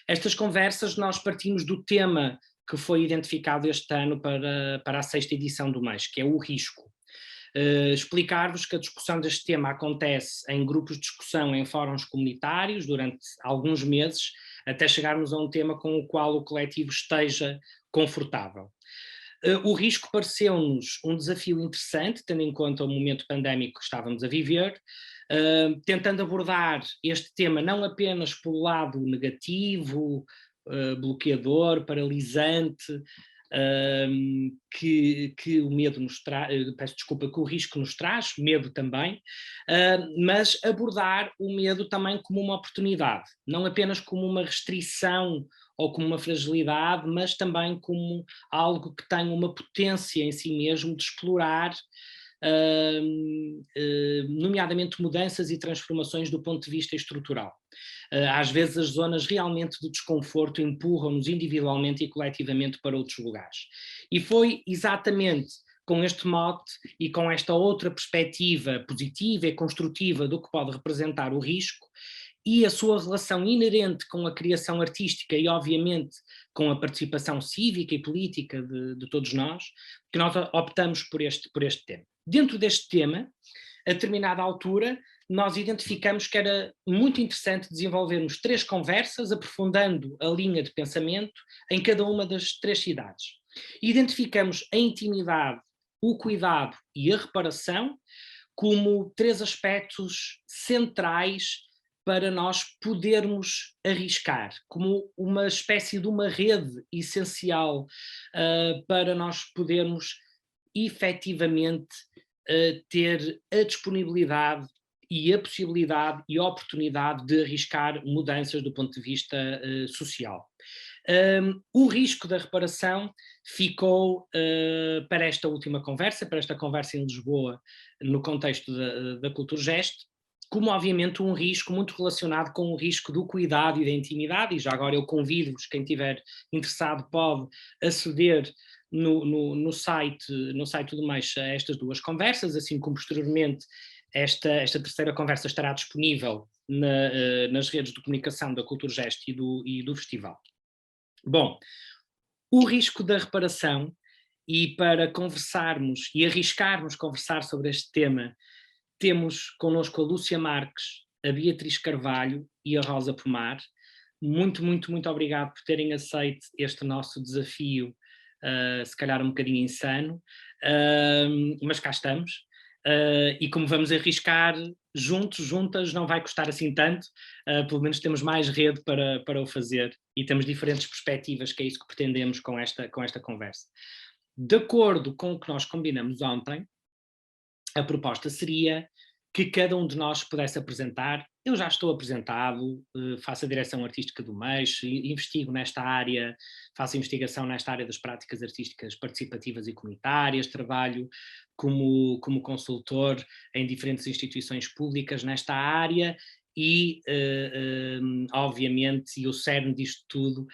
Estas conversas nós partimos do tema que foi identificado este ano para a 6ª edição do mês, que é o risco. Explicar-vos que a discussão deste tema acontece em grupos de discussão em fóruns comunitários durante alguns meses, até chegarmos a um tema com o qual o coletivo esteja confortável. O risco pareceu-nos um desafio interessante, tendo em conta o momento pandémico que estávamos a viver, tentando abordar este tema não apenas pelo lado negativo, bloqueador, paralisante, que o medo nos traz, peço desculpa, que o risco nos traz, medo também, mas abordar o medo também como uma oportunidade, não apenas como uma restrição ou como uma fragilidade, mas também como algo que tem uma potência em si mesmo de explorar, nomeadamente mudanças e transformações do ponto de vista estrutural. Às vezes as zonas realmente de desconforto empurram-nos individualmente e coletivamente para outros lugares. E foi exatamente com este mote e com esta outra perspectiva positiva e construtiva do que pode representar o risco e a sua relação inerente com a criação artística e, obviamente, com a participação cívica e política de todos nós, que nós optamos por este tema. Dentro deste tema, a determinada altura, nós identificamos que era muito interessante desenvolvermos 3 conversas, aprofundando a linha de pensamento em cada uma das 3 cidades. Identificamos a intimidade, o cuidado e a reparação como 3 aspectos centrais para nós podermos arriscar, como uma espécie de uma rede essencial para nós podermos efetivamente ter a disponibilidade e a possibilidade e a oportunidade de arriscar mudanças do ponto de vista social. O risco da reparação ficou para esta última conversa, para esta conversa em Lisboa, no contexto da Culturgest, como obviamente um risco muito relacionado com o risco do cuidado e da intimidade, e já agora eu convido-vos, quem estiver interessado pode aceder no site do MEX a estas 2 conversas, assim como posteriormente esta 3ª conversa estará disponível nas redes de comunicação da Culturgest e do festival. Bom, o risco da reparação, e para conversarmos e arriscarmos conversar sobre este tema, temos connosco a Lúcia Marques, a Beatriz Carvalho e a Rosa Pomar. Muito, muito, muito obrigado por terem aceito este nosso desafio, se calhar um bocadinho insano, mas cá estamos. E como vamos arriscar juntos, juntas, não vai custar assim tanto, pelo menos temos mais rede para o fazer e temos diferentes perspectivas, que é isso que pretendemos com esta conversa. De acordo com o que nós combinamos ontem, a proposta seria que cada um de nós pudesse apresentar. Eu já estou apresentado, faço a direção artística do MEX, investigo nesta área, faço investigação nesta área das práticas artísticas participativas e comunitárias, trabalho como consultor em diferentes instituições públicas nesta área e, obviamente, e o cerne disto tudo,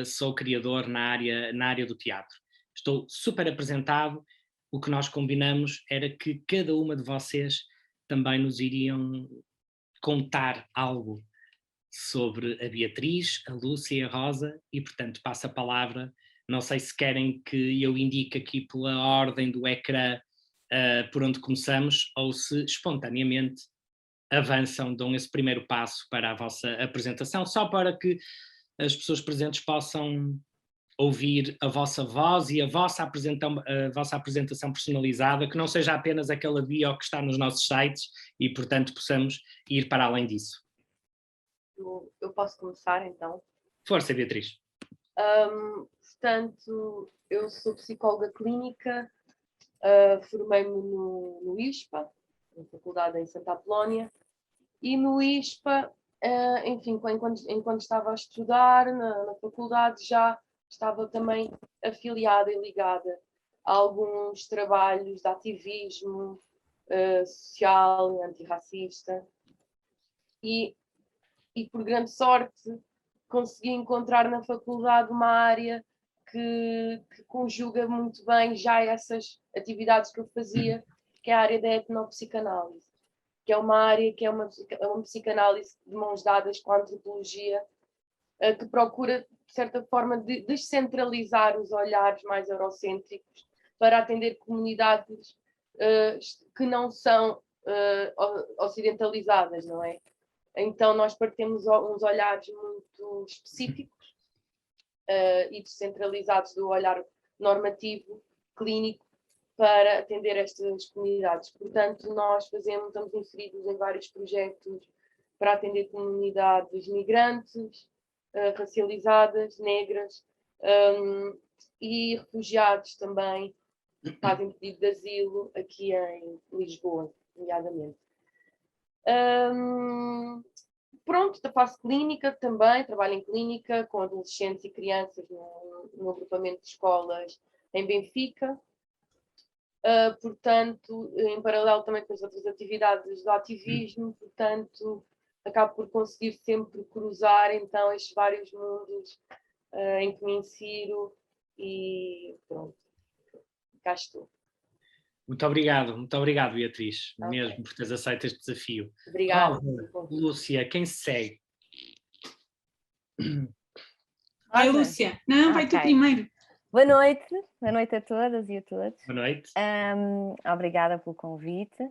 sou criador na área do teatro. Estou super apresentado. O que nós combinamos era que cada uma de vocês também nos iriam contar algo sobre a Beatriz, a Lúcia e a Rosa, e portanto passo a palavra. Não sei se querem que eu indique aqui pela ordem do ecrã por onde começamos, ou se espontaneamente avançam, dão esse primeiro passo para a vossa apresentação, só para que as pessoas presentes possam ouvir a vossa voz e a vossa apresentação personalizada, que não seja apenas aquela bio que está nos nossos sites e, portanto, possamos ir para além disso. Eu posso começar, então? Força, Beatriz. Portanto, eu sou psicóloga clínica, formei-me no ISPA, na faculdade em Santa Apolónia, e no ISPA, enfim, enquanto estava a estudar na faculdade, já estava também afiliada e ligada a alguns trabalhos de ativismo social e antirracista. E por grande sorte consegui encontrar na faculdade uma área que conjuga muito bem já essas atividades que eu fazia, que é a área da etnopsicanálise, que é uma área que é uma psicanálise de mãos dadas com a antropologia que procura, de certa forma, descentralizar os olhares mais eurocêntricos para atender comunidades que não são ocidentalizadas, não é? Então nós partimos uns olhares muito específicos e descentralizados do olhar normativo, clínico, para atender estas comunidades. Portanto, nós estamos inseridos em vários projetos para atender comunidades migrantes, racializadas, negras, e refugiados também, que fazem pedido de asilo aqui em Lisboa, nomeadamente. Pronto, faço clínica também, trabalho em clínica com adolescentes e crianças no agrupamento de escolas em Benfica. Portanto, em paralelo também com as outras atividades do ativismo, portanto, acabo por conseguir sempre cruzar então estes vários mundos em que me insiro e pronto, cá estou. Muito obrigado, Beatriz, mesmo por teres aceito este desafio. Obrigada. Lúcia, quem se segue? Vai, Lúcia. Não, vai tu primeiro. Boa noite a todas e a todos. Boa noite. Obrigada pelo convite.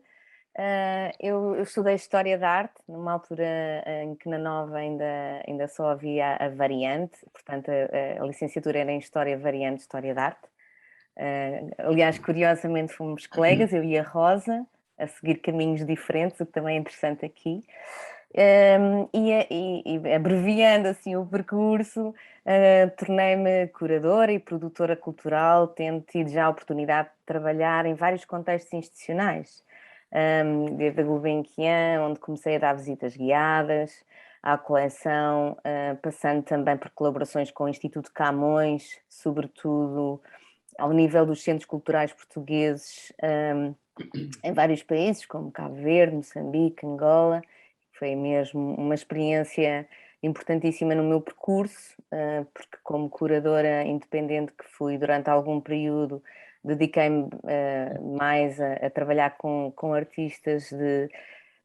Eu estudei História da Arte, numa altura em que na Nova ainda só havia a variante, portanto a licenciatura era em História Variante, História da Arte. Aliás, curiosamente fomos colegas, eu e a Rosa, a seguir caminhos diferentes, o que também é interessante aqui. E abreviando assim o percurso, tornei-me curadora e produtora cultural, tendo tido já a oportunidade de trabalhar em vários contextos institucionais, desde a Gulbenkian, onde comecei a dar visitas guiadas, à coleção, passando também por colaborações com o Instituto Camões, sobretudo ao nível dos centros culturais portugueses em vários países, como Cabo Verde, Moçambique, Angola. Foi mesmo uma experiência importantíssima no meu percurso, porque como curadora independente que fui durante algum período, dediquei-me mais a trabalhar com artistas de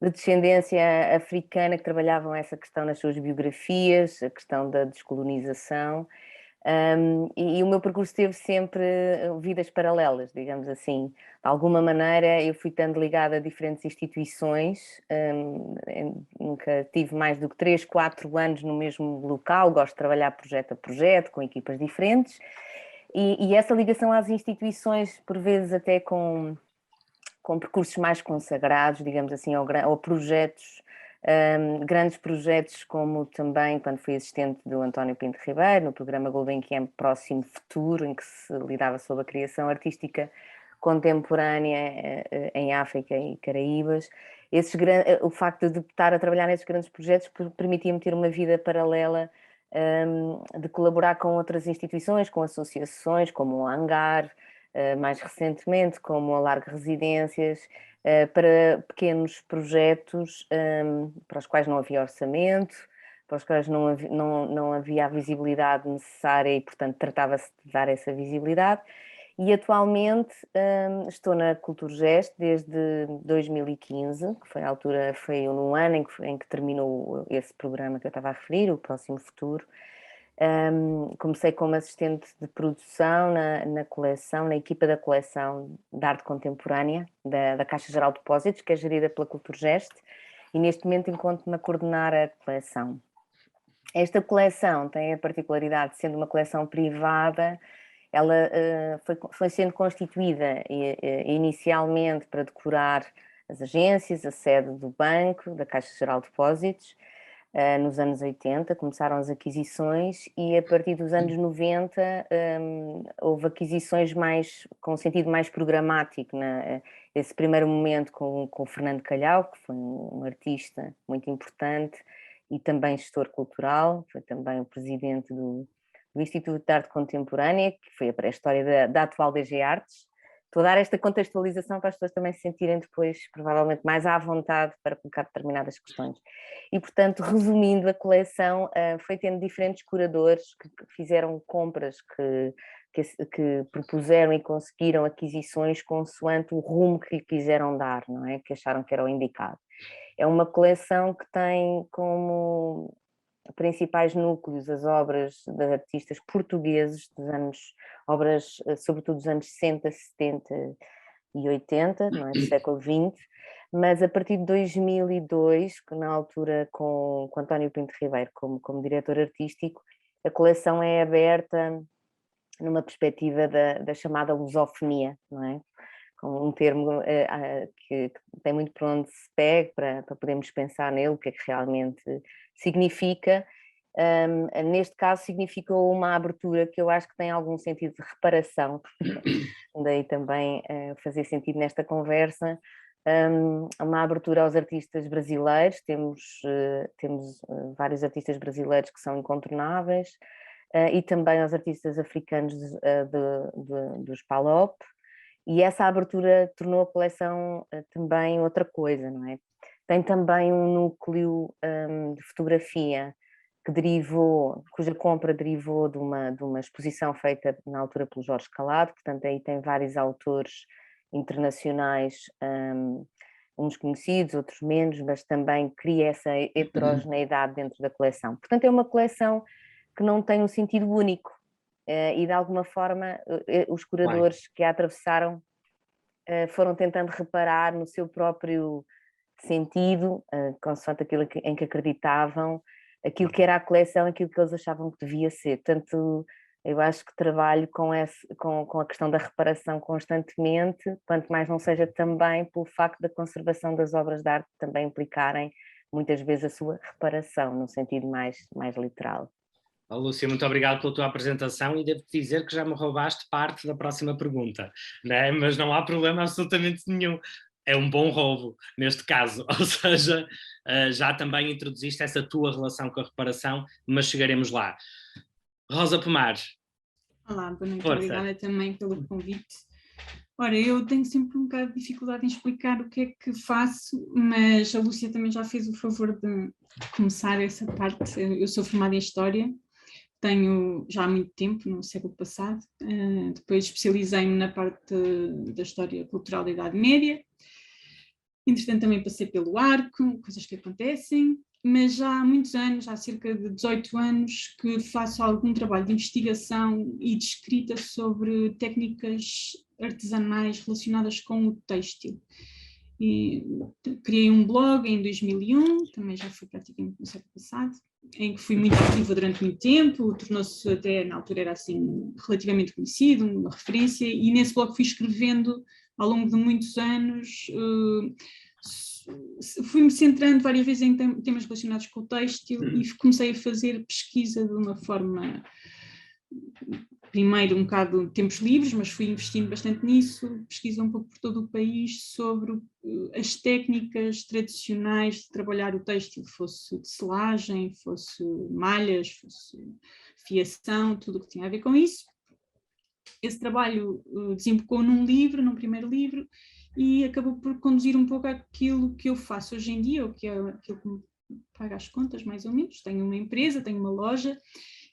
descendência africana que trabalhavam essa questão nas suas biografias, a questão da descolonização. E o meu percurso teve sempre vidas paralelas, digamos assim. De alguma maneira eu fui estando ligada a diferentes instituições, nunca tive mais do que 3, 4 anos no mesmo local, gosto de trabalhar projeto a projeto, com equipas diferentes, e essa ligação às instituições, por vezes até com percursos mais consagrados, digamos assim, ou projetos, grandes projetos, como também quando fui assistente do António Pinto Ribeiro no programa Gulbenkian Próximo Futuro, em que se lidava sobre a criação artística contemporânea em África e Caraíbas. O facto de estar a trabalhar nesses grandes projetos permitia-me ter uma vida paralela, de colaborar com outras instituições, com associações como o Hangar, mais recentemente como a Largo Residências, para pequenos projetos para os quais não havia orçamento, para os quais não havia a visibilidade necessária e, portanto, tratava-se de dar essa visibilidade. E atualmente estou na Culturgest desde 2015, que foi a altura, foi no ano em que terminou esse programa que eu estava a referir, o Próximo Futuro. Comecei como assistente de produção na coleção, na equipa da coleção de arte contemporânea da Caixa Geral de Depósitos, que é gerida pela Culturgest, e neste momento encontro-me a coordenar a coleção. Esta coleção tem a particularidade de sendo uma coleção privada, ela foi sendo constituída inicialmente para decorar as agências, a sede do banco, da Caixa Geral de Depósitos. Nos anos 80 começaram as aquisições e a partir dos anos 90 houve aquisições com sentido mais programático. Esse primeiro momento com o Fernando Calhau, que foi um artista muito importante e também gestor cultural, foi também o presidente do Instituto de Arte Contemporânea, que foi a pré-história da atual DG Artes. Estou a dar esta contextualização para as pessoas também se sentirem depois, provavelmente, mais à vontade para colocar determinadas questões. E, portanto, resumindo, a coleção foi tendo diferentes curadores que fizeram compras, que propuseram e conseguiram aquisições consoante o rumo que quiseram dar, não é? Que acharam que era o indicado. É uma coleção que tem como principais núcleos, as obras de artistas portugueses obras sobretudo dos anos 60, 70 e 80, não é, do século XX, mas a partir de 2002, que na altura com António Pinto Ribeiro como diretor artístico, a coleção é aberta numa perspectiva da chamada lusofonia, não é? Com um termo que tem muito por onde se pegue para podermos pensar nele, o que é que realmente significa. Neste caso significou uma abertura que eu acho que tem algum sentido de reparação, daí também fazer sentido nesta conversa, uma abertura aos artistas brasileiros, temos vários artistas brasileiros que são incontornáveis, e também aos artistas africanos dos PALOP, e essa abertura tornou a coleção também outra coisa, não é? Tem também um núcleo de fotografia cuja compra derivou de uma exposição feita na altura pelo Jorge Calado, portanto aí tem vários autores internacionais, uns conhecidos, outros menos, mas também cria essa heterogeneidade dentro da coleção. Portanto é uma coleção que não tem um sentido único, e de alguma forma os curadores que a atravessaram foram tentando reparar no seu próprio sentido, consoante aquilo em que acreditavam, aquilo que era a coleção, aquilo que eles achavam que devia ser. Portanto, eu acho que trabalho com a questão da reparação constantemente, quanto mais não seja também pelo facto da conservação das obras de arte também implicarem muitas vezes a sua reparação, no sentido mais literal. Lúcia, muito obrigado pela tua apresentação e devo-te dizer que já me roubaste parte da próxima pergunta, né? Mas não há problema absolutamente nenhum. É um bom roubo, neste caso, ou seja, já também introduziste essa tua relação com a reparação, mas chegaremos lá. Rosa Pomar. Olá, boa noite, Força. Obrigada também pelo convite. Ora, eu tenho sempre um bocado de dificuldade em explicar o que é que faço, mas a Lúcia também já fez o favor de começar essa parte. Eu sou formada em História, tenho já há muito tempo, no século passado, depois especializei-me na parte da História Cultural da Idade Média, entretanto também passei pelo Arco, coisas que acontecem, mas já há muitos anos, há cerca de 18 anos, que faço algum trabalho de investigação e de escrita sobre técnicas artesanais relacionadas com o têxtil. E criei um blog em 2001, também já foi praticamente no século passado, em que fui muito ativa durante muito tempo, tornou-se até, na altura era assim, relativamente conhecido, uma referência, e nesse blog fui escrevendo ao longo de muitos anos, fui-me centrando várias vezes em temas relacionados com o têxtil e comecei a fazer pesquisa de uma forma, primeiro um bocado de tempos livres, mas fui investindo bastante nisso, pesquisa um pouco por todo o país sobre as técnicas tradicionais de trabalhar o têxtil, fosse de selagem, fosse malhas, fosse fiação, tudo o que tinha a ver com isso. Esse trabalho desembocou num primeiro livro, e acabou por conduzir um pouco aquilo que eu faço hoje em dia, ou que é aquilo que me paga as contas, mais ou menos. Tenho uma empresa, tenho uma loja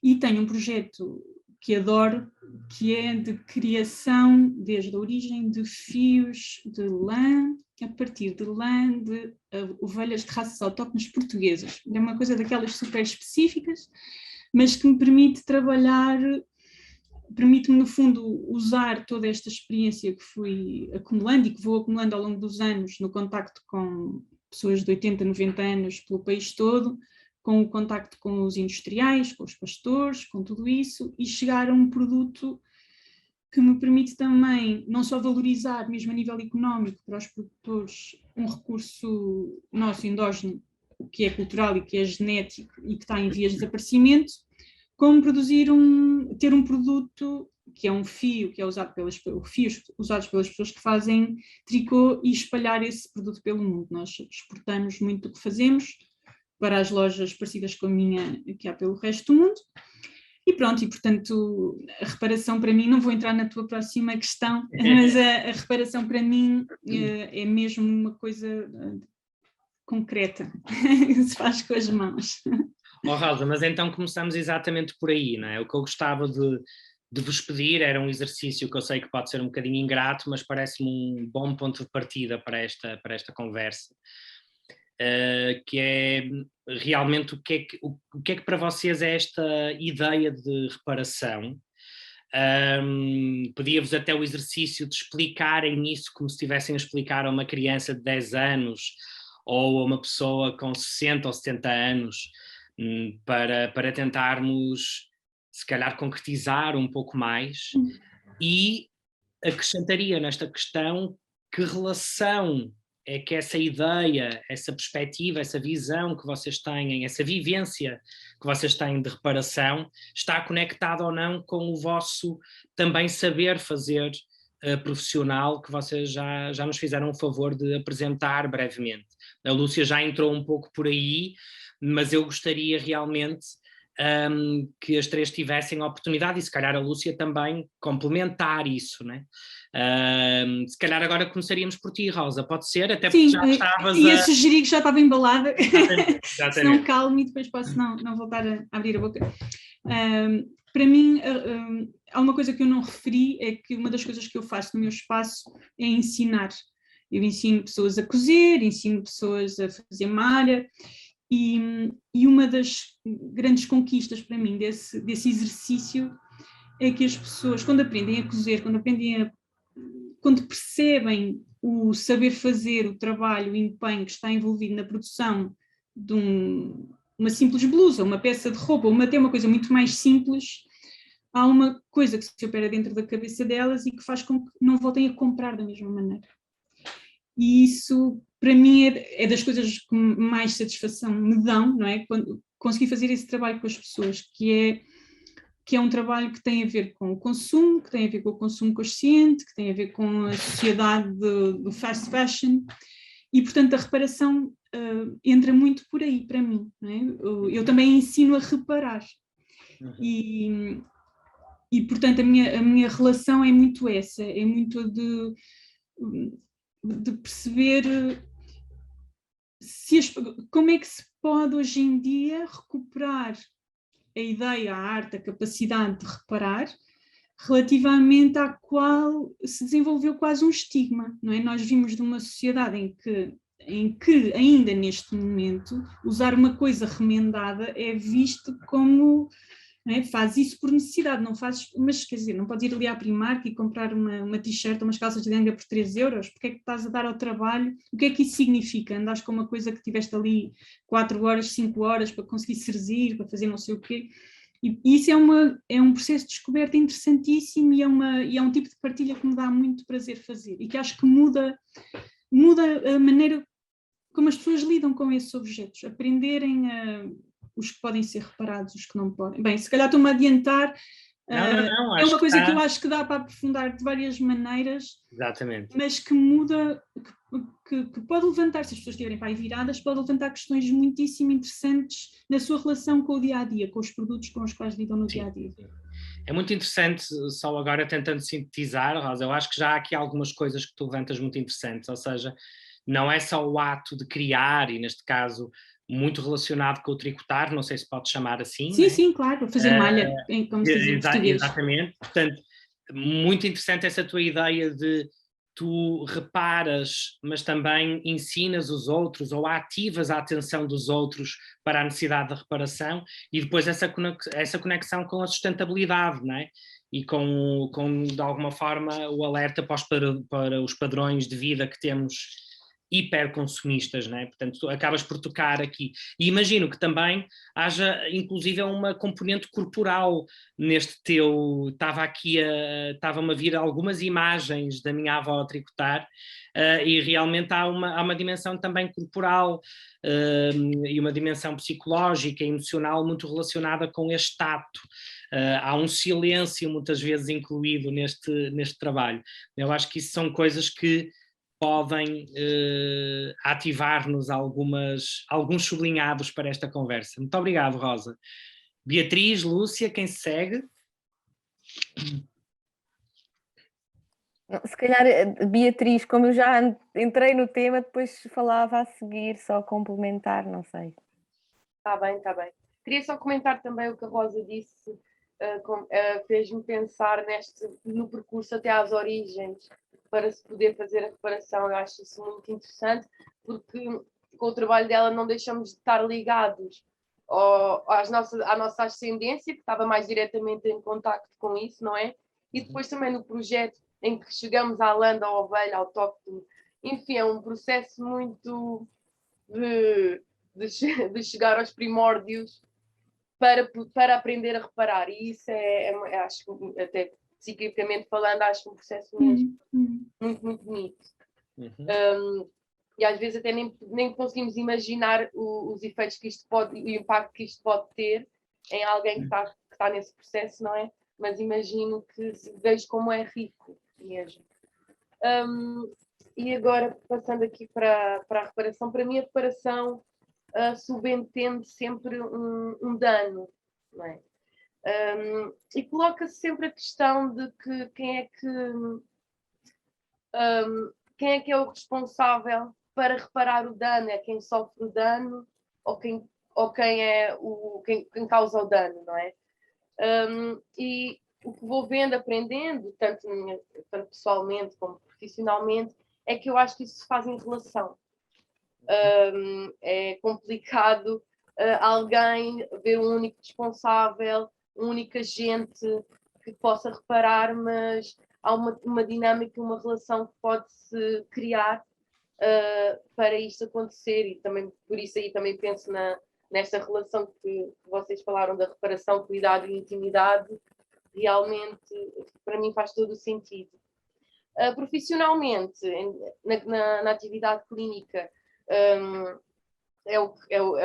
e tenho um projeto que adoro, que é de criação, desde a origem, de fios de lã, a partir de lã de ovelhas de raças autóctones portuguesas. É uma coisa daquelas super específicas, mas que me permite trabalhar, permite-me, no fundo, usar toda esta experiência que fui acumulando e que vou acumulando ao longo dos anos no contacto com pessoas de 80, 90 anos pelo país todo, com o contacto com os industriais, com os pastores, com tudo isso, e chegar a um produto que me permite também não só valorizar, mesmo a nível económico, para os produtores, um recurso nosso endógeno, que é cultural e que é genético e que está em vias de desaparecimento, como ter um produto que é um fio, que é usado fios usados pelas pessoas que fazem tricô, e espalhar esse produto pelo mundo. Nós exportamos muito do que fazemos para as lojas parecidas com a minha que há pelo resto do mundo. E pronto, e portanto a reparação para mim, não vou entrar na tua próxima questão, mas a reparação para mim é mesmo uma coisa concreta, que se faz com as mãos. Oh, Rosa, mas então começamos exatamente por aí, não é? O que eu gostava de vos pedir era um exercício que eu sei que pode ser um bocadinho ingrato, mas parece-me um bom ponto de partida para esta conversa. que é realmente o que é que para vocês é esta ideia de reparação. Pedia-vos até o exercício de explicarem isso como se estivessem a explicar a uma criança de 10 anos ou a uma pessoa com 60 ou 70 anos, para tentarmos, se calhar, concretizar um pouco mais. E acrescentaria nesta questão que relação é que essa ideia, essa perspectiva, essa visão que vocês têm, essa vivência que vocês têm de reparação, está conectada ou não com o vosso também saber fazer profissional, que vocês já nos fizeram o favor de apresentar brevemente. A Lúcia já entrou um pouco por aí, mas eu gostaria realmente que as três tivessem a oportunidade, e se calhar a Lúcia também complementar isso, né? Se calhar agora começaríamos por ti, Rosa, pode ser? Até porque sim, já estavas ia sugerir que já estava embalada, exatamente. senão calmo e depois posso não voltar a abrir a boca. Para mim, há uma coisa que eu não referi, é que uma das coisas que eu faço no meu espaço é ensinar. Eu ensino pessoas a cozer, ensino pessoas a fazer malha, e uma das grandes conquistas para mim desse exercício é que as pessoas, quando aprendem a cozer, quando percebem o saber fazer, o trabalho, o empenho que está envolvido na produção de uma simples blusa, uma peça de roupa, ou até uma coisa muito mais simples, há uma coisa que se opera dentro da cabeça delas e que faz com que não voltem a comprar da mesma maneira. E isso, para mim, é das coisas que mais satisfação me dão, não é? Quando consegui fazer esse trabalho com as pessoas, que é um trabalho que tem a ver com o consumo, que tem a ver com o consumo consciente, que tem a ver com a sociedade do fast fashion, e, portanto, a reparação entra muito por aí, para mim. Não é? Eu também ensino a reparar. E portanto, a minha relação é muito essa, é muito de perceber como é que se pode hoje em dia recuperar a ideia, a arte, a capacidade de reparar, relativamente à qual se desenvolveu quase um estigma, não é? Nós vimos de uma sociedade em que ainda neste momento usar uma coisa remendada é visto como, não é? Faz isso por necessidade, não fazes, mas quer dizer, não podes ir ali à Primark e comprar uma t-shirt ou umas calças de ganga por 3 euros, porque é que estás a dar ao trabalho? O que é que isso significa? Andas com uma coisa que tiveste ali 4 horas, 5 horas para conseguir serzir, para fazer não sei o quê. E isso é um processo de descoberta interessantíssimo e é um tipo de partilha que me dá muito prazer fazer e que acho que muda a maneira como as pessoas lidam com esses objetos, aprenderem os que podem ser reparados, os que não podem. Bem, se calhar estou-me a adiantar, Não, é uma coisa que eu acho que dá para aprofundar de várias maneiras, exatamente, mas que muda, que pode levantar, se as pessoas estiverem para aí viradas, pode levantar questões muitíssimo interessantes na sua relação com o dia-a-dia, com os produtos com os quais lidam no dia-a-dia. É muito interessante, só agora tentando sintetizar, Rosa, eu acho que já há aqui algumas coisas que tu levantas muito interessantes, ou seja, não é só o ato de criar, e neste caso muito relacionado com o tricotar, não sei se pode chamar assim. Sim, né? sim, claro, fazer malha, como se diz em português. Exatamente, portanto, muito interessante essa tua ideia de tu reparas, mas também ensinas os outros ou ativas a atenção dos outros para a necessidade de reparação e depois essa conexão com a sustentabilidade, não é? E com de alguma forma, o alerta para os padrões de vida que temos hiperconsumistas, não é? Portanto, tu acabas por tocar aqui. E imagino que também haja, inclusive, uma componente corporal neste teu... Estava-me a vir algumas imagens da minha avó a tricotar e realmente há uma dimensão também corporal e uma dimensão psicológica e emocional muito relacionada com este tato. Há um silêncio muitas vezes incluído neste trabalho. Eu acho que isso são coisas que podem ativar-nos alguns sublinhados para esta conversa. Muito obrigado, Rosa. Beatriz, Lúcia, quem se segue? Se calhar, Beatriz, como eu já entrei no tema, depois falava a seguir, só complementar, não sei. Está bem, está bem. Queria só comentar também o que a Rosa disse, fez-me pensar no percurso até às origens, para se poder fazer a reparação. Eu acho isso muito interessante, porque com o trabalho dela não deixamos de estar ligados à nossa ascendência, que estava mais diretamente em contacto com isso, não é? E depois também no projeto em que chegamos à lã da ovelha autóctone. Enfim, é um processo muito de chegar aos primórdios para aprender a reparar. E isso acho que até psiquicamente falando, acho um processo mesmo muito, muito bonito. E às vezes até nem conseguimos imaginar os efeitos que isto pode, o impacto que isto pode ter em alguém que está nesse processo, não é? Mas imagino que vejo como é rico mesmo. E agora, passando aqui para a reparação, para mim a reparação subentende sempre um dano, não é? E coloca-se sempre a questão de que quem é que é o responsável para reparar o dano, é quem sofre o dano ou quem é quem causa o dano, não é? E o que vou vendo, aprendendo, tanto pessoalmente como profissionalmente, é que eu acho que isso se faz em relação. É complicado alguém ver um único responsável, um único agente que possa reparar, mas há uma dinâmica, uma relação que pode-se criar para isto acontecer, e também por isso aí também penso nesta relação que vocês falaram da reparação, cuidado e intimidade. Realmente para mim faz todo o sentido. Profissionalmente, na atividade clínica, é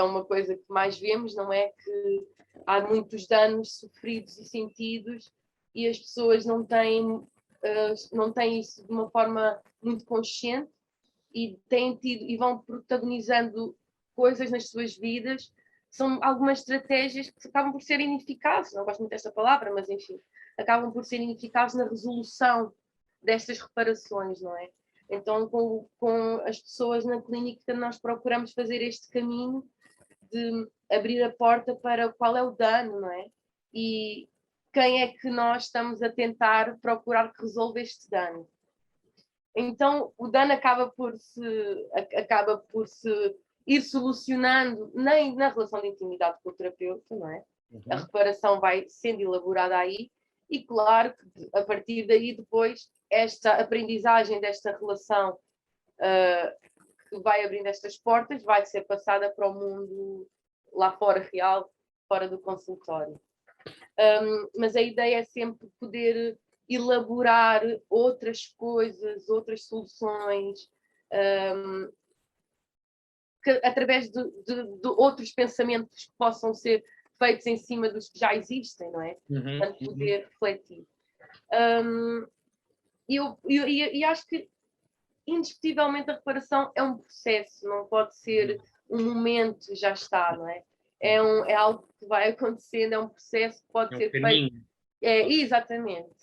uma coisa que mais vemos, não é? Que há muitos danos sofridos e sentidos e as pessoas não têm isso de uma forma muito consciente e têm tido e vão protagonizando coisas nas suas vidas. São algumas estratégias que acabam por ser ineficazes, não gosto muito desta palavra, mas enfim, acabam por ser ineficazes na resolução destas reparações, não é? Então, com as pessoas na clínica, nós procuramos fazer este caminho de abrir a porta para qual é o dano, não é? E quem é que nós estamos a tentar procurar que resolva este dano. Então, o dano acaba por se ir solucionando nem na relação de intimidade com o terapeuta, não é? A reparação vai sendo elaborada aí e, claro, que a partir daí depois esta aprendizagem desta relação que vai abrindo estas portas vai ser passada para o mundo lá fora real, fora do consultório. Mas a ideia é sempre poder elaborar outras coisas, outras soluções, através de outros pensamentos que possam ser feitos em cima dos que já existem, não é? Para poder refletir. E acho que, indiscutivelmente, a reparação é um processo, não pode ser um momento, já está, não é? É algo que vai acontecendo, é um processo que pode ser feito. Exatamente.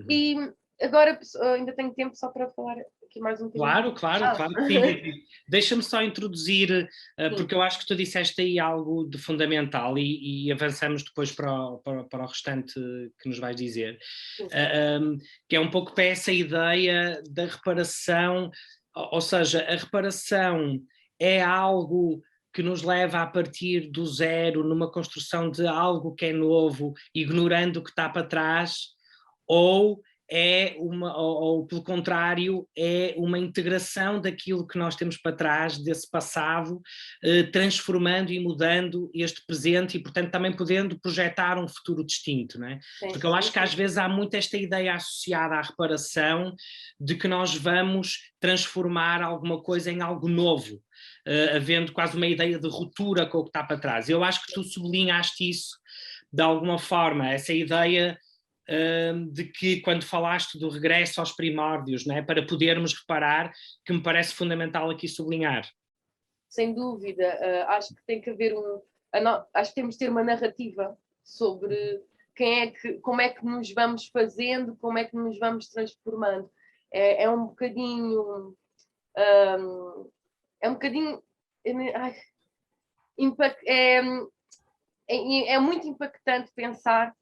E agora ainda tenho tempo só para falar aqui mais um bocadinho. Claro que sim. Deixa-me só introduzir, porque eu acho que tu disseste aí algo de fundamental e avançamos depois para o restante que nos vais dizer, que é um pouco para essa ideia da reparação, ou seja, a reparação é algo que nos leva a partir do zero numa construção de algo que é novo, ignorando o que está para trás, ou pelo contrário, é uma integração daquilo que nós temos para trás, desse passado, transformando e mudando este presente e, portanto, também podendo projetar um futuro distinto, não é? Porque eu acho que às vezes há muito esta ideia associada à reparação de que nós vamos transformar alguma coisa em algo novo, havendo quase uma ideia de ruptura com o que está para trás. Eu acho que tu sublinhaste isso de alguma forma, essa ideia de que quando falaste do regresso aos primórdios, não é? Para podermos reparar, que me parece fundamental aqui sublinhar. Sem dúvida, acho que tem que haver acho que temos de ter uma narrativa sobre como é que nos vamos fazendo, como é que nos vamos transformando. É um bocadinho é muito impactante pensar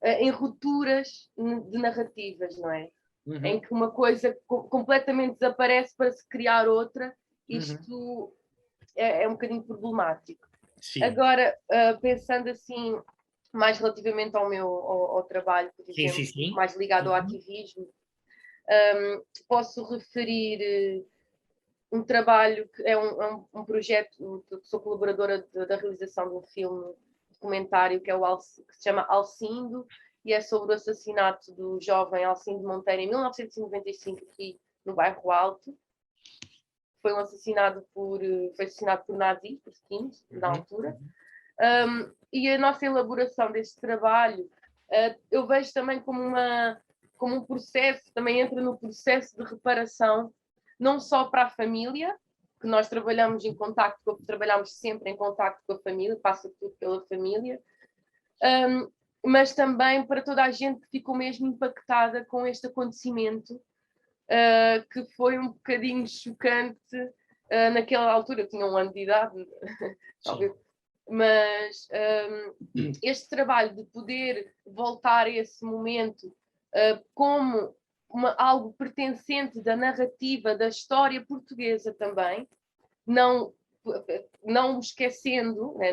em rupturas de narrativas, não é? Em que uma coisa completamente desaparece para se criar outra. Isto é um bocadinho problemático. Sim. Agora, pensando assim, mais relativamente ao trabalho, por exemplo, sim. mais ligado ao ativismo, posso referir um trabalho que é um projeto, que sou colaboradora da realização de um filme documentário que se chama Alcindo, e é sobre o assassinato do jovem Alcindo Monteiro em 1995 aqui no Bairro Alto. Foi assassinado por nazis, por skins, na altura. E a nossa elaboração deste trabalho, eu vejo também como um processo, também entra no processo de reparação, não só para a família, que nós trabalhamos sempre em contacto com a família, passa tudo pela família, mas também para toda a gente que ficou mesmo impactada com este acontecimento, que foi um bocadinho chocante. Naquela altura eu tinha 1 ano de idade, talvez, mas este trabalho de poder voltar a esse momento como algo pertencente da narrativa, da história portuguesa também, não esquecendo, né?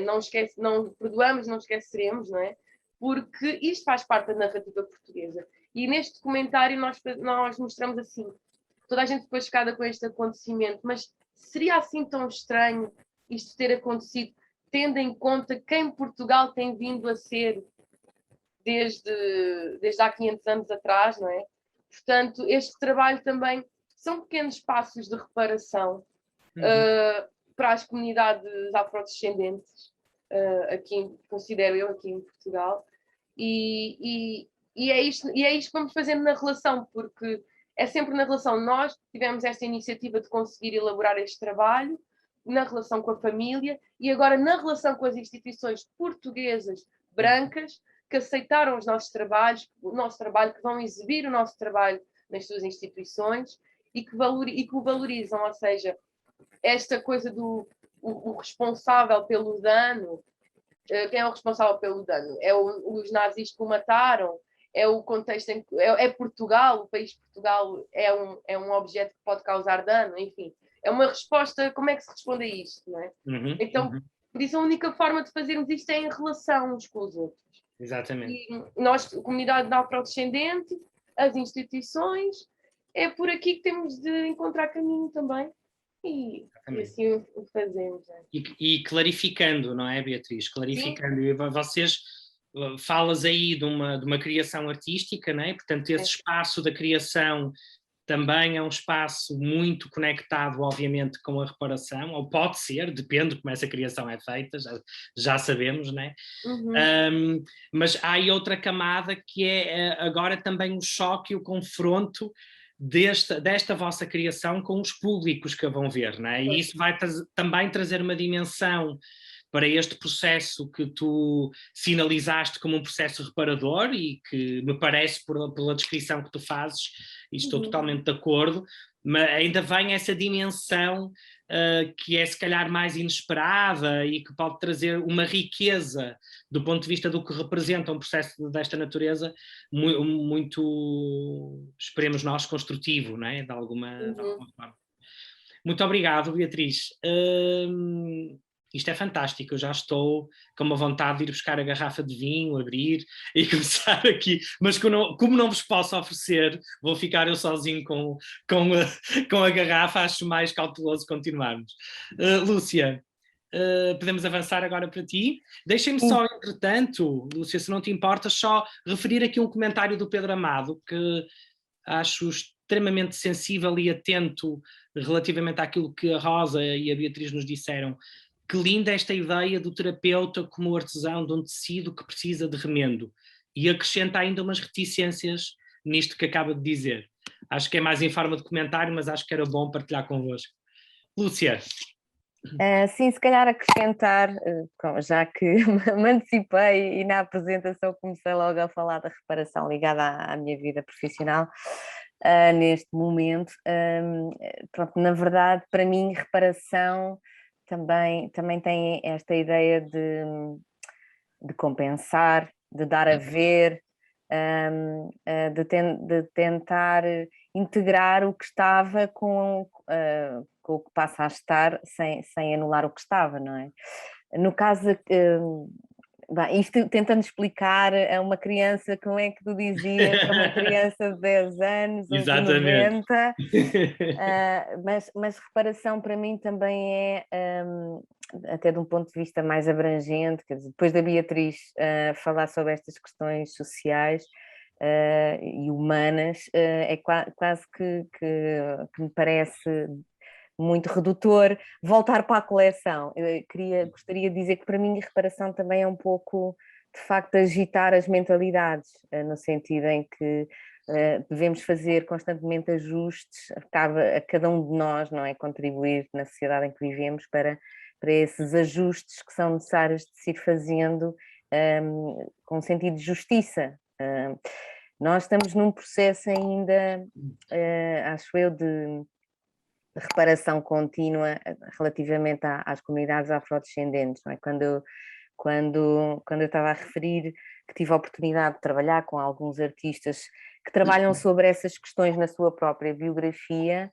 Não perdoamos, não esqueceremos, não é? Porque isto faz parte da narrativa portuguesa. E neste documentário nós mostramos assim, toda a gente ficou chocada com este acontecimento, mas seria assim tão estranho isto ter acontecido, tendo em conta quem Portugal tem vindo a ser desde há 500 anos atrás, não é? Portanto, este trabalho também são pequenos passos de reparação para as comunidades afrodescendentes, aqui, considero eu, aqui em Portugal, e é isto que vamos fazendo na relação, porque é sempre na relação. Nós tivemos esta iniciativa de conseguir elaborar este trabalho, na relação com a família, e agora na relação com as instituições portuguesas brancas, que aceitaram os nossos trabalhos, o nosso trabalho, que vão exibir o nosso trabalho nas suas instituições e que o valorizam, ou seja, esta coisa do o responsável pelo dano. Quem é o responsável pelo dano? É os nazis que o mataram? É o contexto é Portugal? O país de Portugal é um objeto que pode causar dano? Enfim, é uma resposta. Como é que se responde a isto, não é? Então, por isso a única forma de fazermos isto é em relação uns com os outros. Exatamente. E nós, a comunidade afrodescendente, as instituições, é por aqui que temos de encontrar caminho também. E assim o fazemos. É? E clarificando, não é, Beatriz? Clarificando. E vocês falas aí de uma criação artística, não é? Portanto, esse espaço da criação também é um espaço muito conectado, obviamente, com a reparação, ou pode ser, depende de como essa criação é feita, já sabemos, não é? Mas há aí outra camada que é agora também o choque e o confronto desta vossa criação com os públicos que a vão ver, não é? E isso vai também trazer uma dimensão para este processo que tu sinalizaste como um processo reparador e que me parece, pela descrição que tu fazes, e estou totalmente de acordo, mas ainda vem essa dimensão que é se calhar mais inesperada e que pode trazer uma riqueza do ponto de vista do que representa um processo desta natureza muito, esperemos nós, construtivo, não é? De alguma forma. Muito obrigado, Beatriz. Isto é fantástico, eu já estou com uma vontade de ir buscar a garrafa de vinho, abrir e começar aqui, mas como não vos posso oferecer, vou ficar eu sozinho com a garrafa, acho mais cauteloso continuarmos. Lúcia, podemos avançar agora para ti. Deixem-me só, entretanto, Lúcia, se não te importas, só referir aqui um comentário do Pedro Amado, que acho extremamente sensível e atento relativamente àquilo que a Rosa e a Beatriz nos disseram. Que linda esta ideia do terapeuta como artesão de um tecido que precisa de remendo. E acrescenta ainda umas reticências nisto que acaba de dizer. Acho que é mais em forma de comentário, mas acho que era bom partilhar convosco. Lúcia. Sim, se calhar acrescentar, já que me antecipei e na apresentação comecei logo a falar da reparação ligada à minha vida profissional, neste momento. Pronto, na verdade, para mim, reparação também tem esta ideia de compensar, de dar a ver, de tentar integrar o que estava com o que passa a estar, sem anular o que estava, não é? No caso, bem, isto tentando explicar a uma criança, como é que tu dizias, a uma criança de 10 anos ou de 90, mas reparação para mim também é, até de um ponto de vista mais abrangente, quer dizer, depois da Beatriz falar sobre estas questões sociais e humanas, é quase que me parece muito redutor voltar para a coleção. Gostaria de dizer que para mim a reparação também é um pouco, de facto, agitar as mentalidades, no sentido em que devemos fazer constantemente ajustes, cabe a cada um de nós, não é, contribuir na sociedade em que vivemos para esses ajustes que são necessários de se ir fazendo com sentido de justiça. Nós estamos num processo ainda, acho eu, de reparação contínua relativamente às comunidades afrodescendentes, não é? Quando eu estava a referir que tive a oportunidade de trabalhar com alguns artistas que trabalham sobre essas questões na sua própria biografia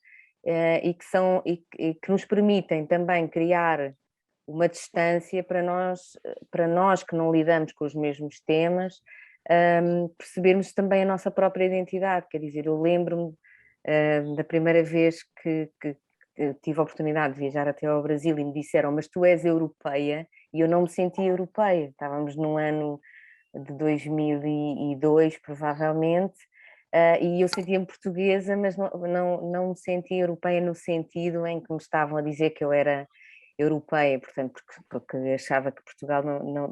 e que nos permitem também criar uma distância para nós que não lidamos com os mesmos temas, percebermos também a nossa própria identidade. Quer dizer, eu lembro-me da primeira vez que tive a oportunidade de viajar até ao Brasil e me disseram, mas tu és europeia, e eu não me sentia europeia. Estávamos no ano de 2002, provavelmente, e eu sentia-me portuguesa, mas não me sentia europeia no sentido em que me estavam a dizer que eu era europeia, portanto, porque achava que Portugal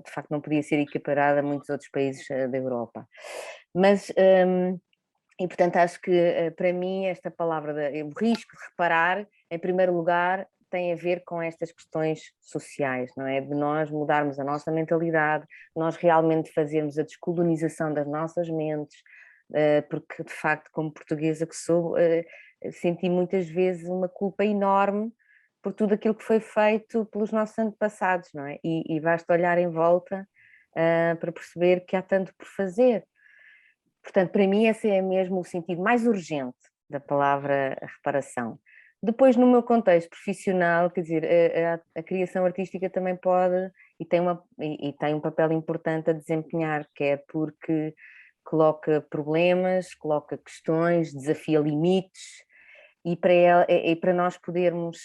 de facto não podia ser equiparada a muitos outros países da Europa. Mas e, portanto, acho que para mim esta palavra, o risco de reparar, em primeiro lugar, tem a ver com estas questões sociais, não é? De nós mudarmos a nossa mentalidade, nós realmente fazermos a descolonização das nossas mentes, porque, de facto, como portuguesa que sou, senti muitas vezes uma culpa enorme por tudo aquilo que foi feito pelos nossos antepassados, não é? E basta olhar em volta para perceber que há tanto por fazer. Portanto, para mim esse é mesmo o sentido mais urgente da palavra reparação. Depois, no meu contexto profissional, quer dizer, a criação artística também pode e tem um papel importante a desempenhar, quer porque coloca problemas, coloca questões, desafia limites, e para nós podermos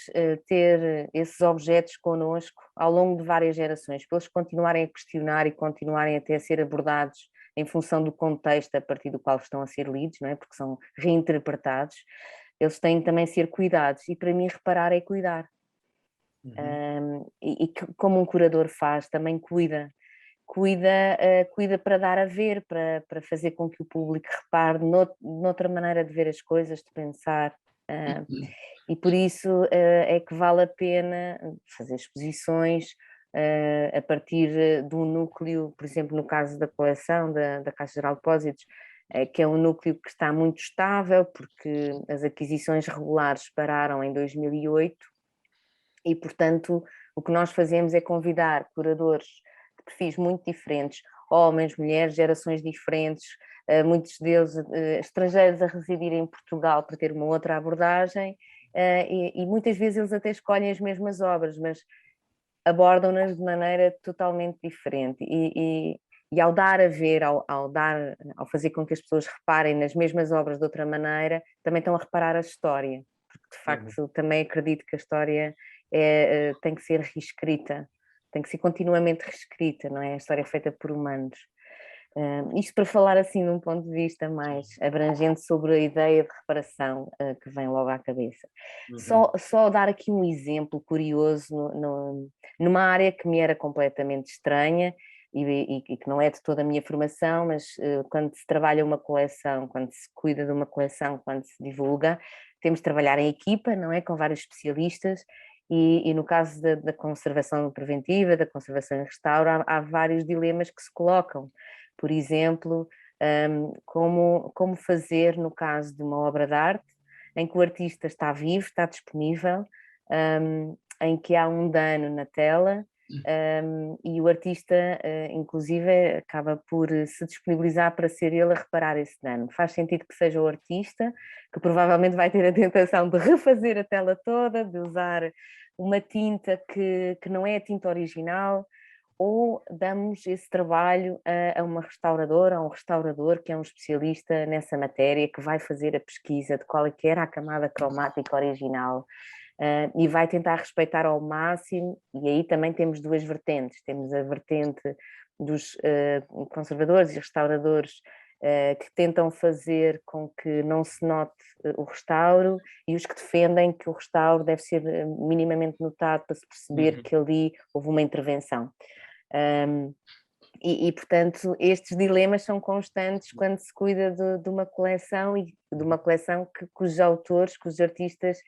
ter esses objetos connosco ao longo de várias gerações, para eles continuarem a questionar e continuarem até a ser abordados em função do contexto a partir do qual estão a ser lidos, não é? Porque são reinterpretados, eles têm também ser cuidados, e para mim reparar é cuidar. E como um curador faz, também cuida para dar a ver, para fazer com que o público repare noutra maneira de ver as coisas, de pensar, e por isso é que vale a pena fazer exposições a partir de um núcleo, por exemplo, no caso da coleção da Caixa Geral de Depósitos, que é um núcleo que está muito estável, porque as aquisições regulares pararam em 2008 e, portanto, o que nós fazemos é convidar curadores de perfis muito diferentes, homens, mulheres, gerações diferentes, muitos deles estrangeiros a residir em Portugal para ter uma outra abordagem, e muitas vezes eles até escolhem as mesmas obras, mas abordam-nas de maneira totalmente diferente, e ao dar a ver, ao fazer com que as pessoas reparem nas mesmas obras de outra maneira, também estão a reparar a história, porque de facto também acredito que a história tem que ser reescrita, tem que ser continuamente reescrita, não é? A história é feita por humanos. Isto para falar assim num ponto de vista mais abrangente sobre a ideia de reparação que vem logo à cabeça. Só dar aqui um exemplo curioso numa área que me era completamente estranha e que não é de toda a minha formação, mas quando se trabalha uma coleção, quando se cuida de uma coleção, quando se divulga, temos de trabalhar em equipa, não é? Com vários especialistas. E no caso da conservação preventiva, da conservação em restauro, há vários dilemas que se colocam. Por exemplo, como fazer no caso de uma obra de arte em que o artista está vivo, está disponível, em que há um dano na tela, e o artista, inclusive, acaba por se disponibilizar para ser ele a reparar esse dano. Faz sentido que seja o artista, que provavelmente vai ter a tentação de refazer a tela toda, de usar uma tinta que não é a tinta original, ou damos esse trabalho a uma restauradora, a um restaurador que é um especialista nessa matéria, que vai fazer a pesquisa de qual é que era a camada cromática original, e vai tentar respeitar ao máximo. E aí também temos duas vertentes. Temos a vertente dos conservadores e restauradores que tentam fazer com que não se note o restauro, e os que defendem que o restauro deve ser minimamente notado para se perceber que ali houve uma intervenção. Portanto, estes dilemas são constantes quando se cuida de uma coleção, e de uma coleção cujos autores, cujos artistas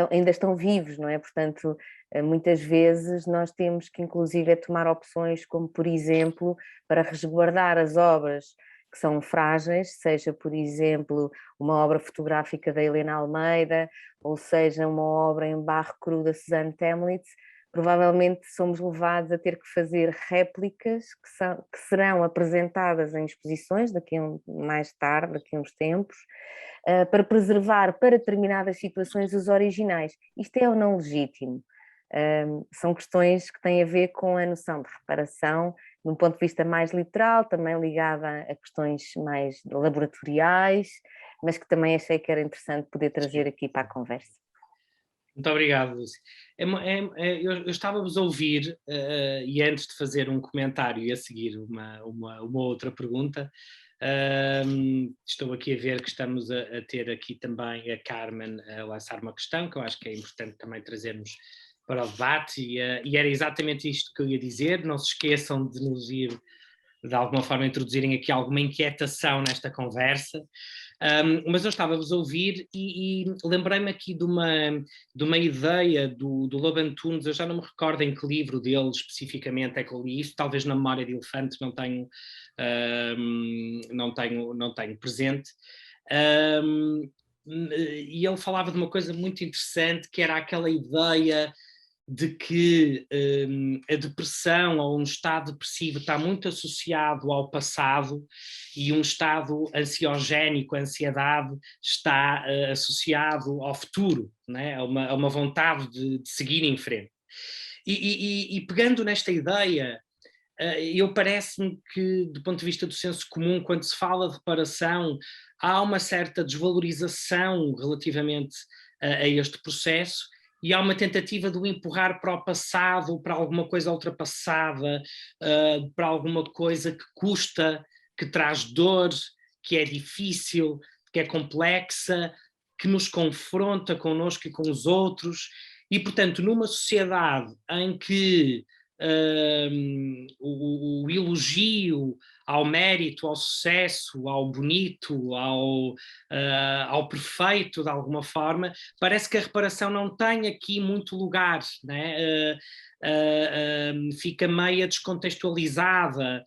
ainda estão vivos, não é? Portanto, muitas vezes nós temos que inclusive tomar opções como, por exemplo, para resguardar as obras que são frágeis, seja, por exemplo, uma obra fotográfica da Helena Almeida, ou seja, uma obra em barro cru da Suzanne Temlitz. Provavelmente somos levados a ter que fazer réplicas que serão apresentadas em exposições mais tarde, daqui a uns tempos, para preservar para determinadas situações os originais. Isto é ou não legítimo? São questões que têm a ver com a noção de reparação, de um ponto de vista mais literal, também ligada a questões mais laboratoriais, mas que também achei que era interessante poder trazer aqui para a conversa. Muito obrigado, Lúcia. Eu estava-vos a ouvir, e antes de fazer um comentário e a seguir uma outra pergunta, estou aqui a ver que estamos a ter aqui também a Carmen a lançar uma questão, que eu acho que é importante também trazermos para o debate, e era exatamente isto que eu ia dizer. Não se esqueçam de nos ir, de alguma forma, introduzirem aqui alguma inquietação nesta conversa. Mas eu estava-vos a ouvir e lembrei-me aqui de uma ideia do Lobo Antunes. Eu já não me recordo em que livro dele especificamente é que eu li isso, talvez na Memória de Elefante, não tenho presente. E ele falava de uma coisa muito interessante, que era aquela ideia de que a depressão ou um estado depressivo está muito associado ao passado, e um estado ansiogénico, a ansiedade, está associado ao futuro, né? a uma vontade de seguir em frente. E pegando nesta ideia, eu parece-me que, do ponto de vista do senso comum, quando se fala de reparação, há uma certa desvalorização relativamente a este processo, e há uma tentativa de o empurrar para o passado, para alguma coisa ultrapassada, para alguma coisa que custa, que traz dor, que é difícil, que é complexa, que nos confronta connosco e com os outros. E, portanto, numa sociedade em que o elogio ao mérito, ao sucesso, ao bonito, ao perfeito, de alguma forma, parece que a reparação não tem aqui muito lugar, né? Fica meio descontextualizada,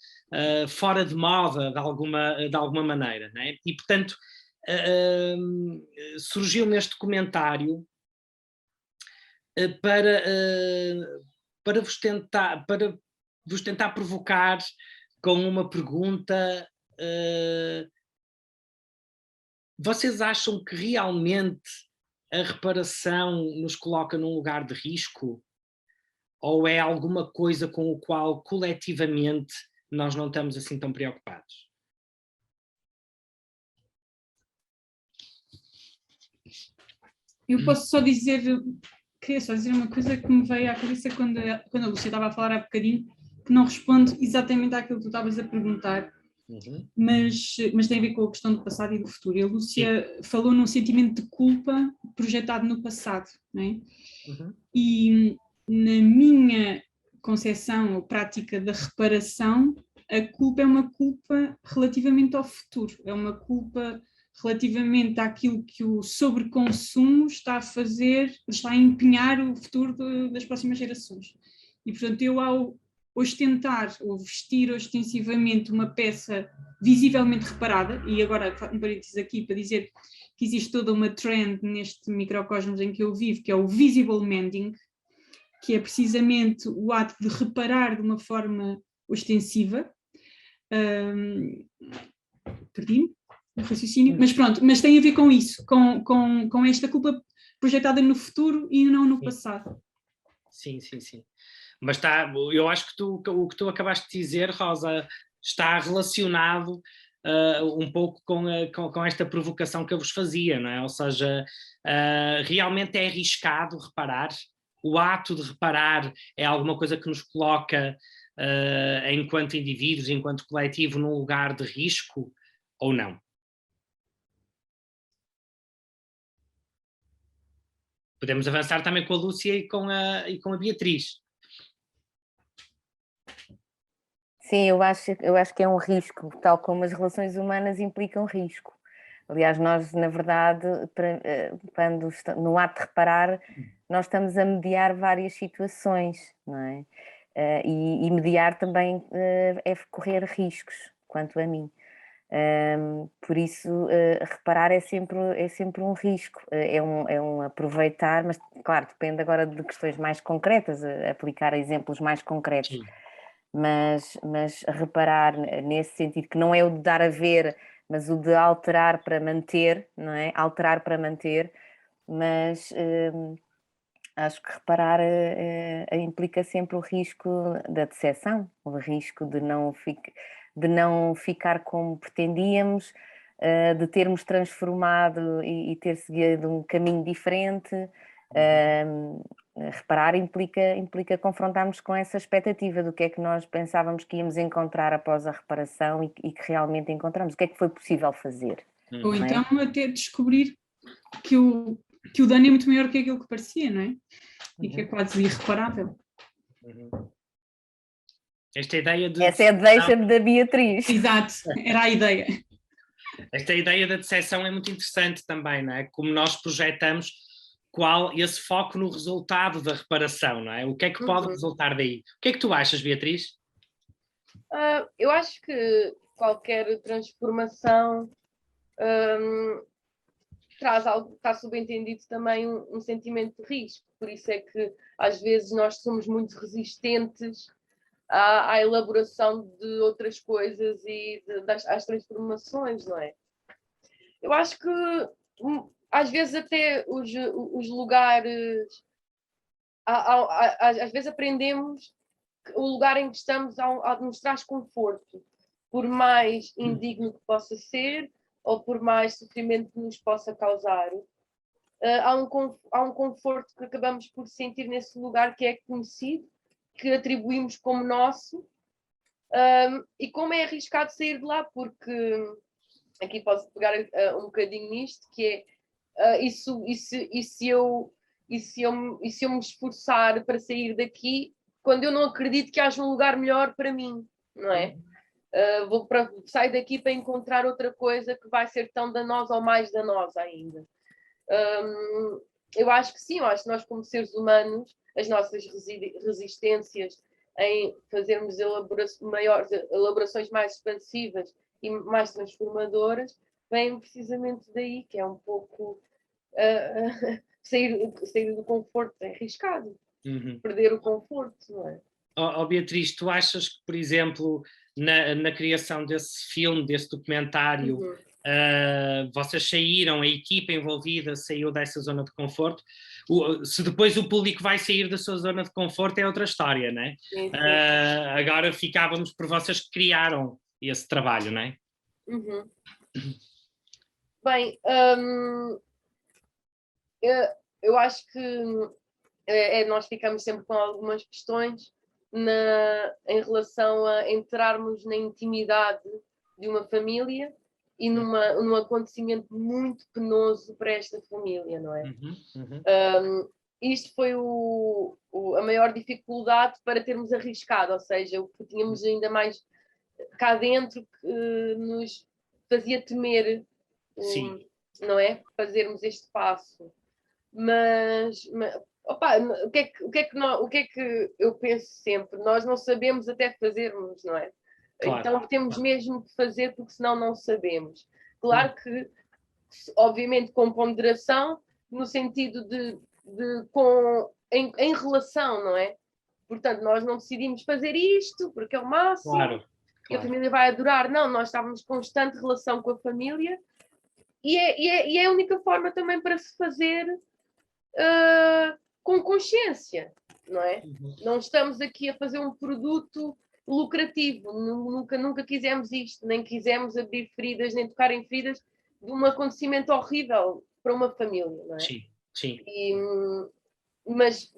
fora de moda de alguma maneira, né? E, portanto, surgiu-me este comentário para vos tentar provocar com uma pergunta. Vocês acham que realmente a reparação nos coloca num lugar de risco? Ou é alguma coisa com o qual coletivamente nós não estamos assim tão preocupados? Eu posso só dizer, queria só dizer uma coisa que me veio à cabeça quando a Lúcia estava a falar há bocadinho, que não responde exatamente àquilo que tu estavas a perguntar, mas tem a ver com a questão do passado e do futuro. E a Lúcia falou num sentimento de culpa projetado no passado, não é? E na minha concepção ou prática da reparação, a culpa é uma culpa relativamente ao futuro, é uma culpa relativamente àquilo que o sobreconsumo está a fazer, está a empenhar o futuro das próximas gerações. E, portanto, eu ao ostentar ou vestir ostensivamente uma peça visivelmente reparada, e agora um parênteses aqui para dizer que existe toda uma trend neste microcosmos em que eu vivo, que é o visible mending, que é precisamente o ato de reparar de uma forma ostensiva. Perdi-me o raciocínio, mas pronto, mas tem a ver com isso, com esta culpa projetada no futuro e não no passado. Sim, sim, sim. Mas eu acho que o que tu acabaste de dizer, Rosa, está relacionado um pouco com esta provocação que eu vos fazia, não é? Ou seja, realmente é arriscado reparar. O ato de reparar é alguma coisa que nos coloca, enquanto indivíduos, enquanto coletivo, num lugar de risco ou não? Podemos avançar também com a Lúcia e com a Beatriz. Sim, eu acho que é um risco, tal como as relações humanas implicam risco. Aliás, nós, na verdade, quando no ato de reparar, nós estamos a mediar várias situações, não é? E mediar também é correr riscos, quanto a mim. Por isso, reparar é sempre um risco, é um aproveitar, mas claro, depende agora de questões mais concretas, aplicar exemplos mais concretos. Sim. Mas reparar nesse sentido, que não é o de dar a ver, mas o de alterar para manter, não é? Alterar para manter, mas acho que reparar implica sempre o risco da decepção, o risco de não ficar como pretendíamos, de termos transformado e ter seguido um caminho diferente. Reparar implica confrontarmos com essa expectativa do que é que nós pensávamos que íamos encontrar após a reparação e que realmente encontramos. O que é que foi possível fazer? Ou então até descobrir que o dano é muito maior que aquilo que parecia, não é? E que é quase irreparável. Esta ideia de... Essa é a deixa da Beatriz. Exato, era a ideia. Esta ideia da decepção é muito interessante também, não é? Como nós projetamos esse foco no resultado da reparação, não é? O que é que pode resultar daí? O que é que tu achas, Beatriz? Eu acho que qualquer transformação traz algo, está subentendido também um sentimento de risco, por isso é que às vezes nós somos muito resistentes à elaboração de outras coisas e às transformações, não é? Eu acho que às vezes até os lugares, às vezes aprendemos que o lugar em que estamos nos traz conforto, por mais indigno que possa ser, ou por mais sofrimento que nos possa causar. Há um conforto que acabamos por sentir nesse lugar que é conhecido, que atribuímos como nosso, e como é arriscado sair de lá, porque aqui posso pegar um bocadinho nisto, que é e se eu me esforçar para sair daqui, quando eu não acredito que haja um lugar melhor para mim, não é? Saio daqui para encontrar outra coisa que vai ser tão danosa ou mais danosa ainda. Eu acho que sim, eu acho que nós como seres humanos, as nossas resistências em fazermos elaborações mais expansivas e mais transformadoras, vêm precisamente daí, que é um pouco sair do conforto, é arriscado, perder o conforto, não é? Beatriz, tu achas que, por exemplo, na criação desse filme, desse documentário, vocês saíram, a equipa envolvida saiu dessa zona de conforto? Se depois o público vai sair da sua zona de conforto é outra história, não é? Sim, sim. Agora ficávamos por vocês que criaram esse trabalho, não é? Bem, eu acho que nós ficamos sempre com algumas questões em relação a entrarmos na intimidade de uma família e num acontecimento muito penoso para esta família, não é? Isto foi a maior dificuldade para termos arriscado, ou seja, o que tínhamos ainda mais cá dentro que nos fazia temer, não é? Fazermos este passo. Mas opa, o que é que eu penso sempre? Nós não sabemos até fazermos, não é? Claro. Então temos mesmo que fazer, porque senão não sabemos. Claro que, obviamente, com ponderação, no sentido de com em relação, não é? Portanto, nós não decidimos fazer isto porque é o máximo, Claro, e a claro. família vai adorar. Não, nós estávamos em constante relação com a família e é a única forma também para se fazer com consciência, não é? Não estamos aqui a fazer um produto lucrativo, nunca quisemos isto, nem quisemos abrir feridas, nem tocar em feridas de um acontecimento horrível para uma família, não é? Sim, sim. Mas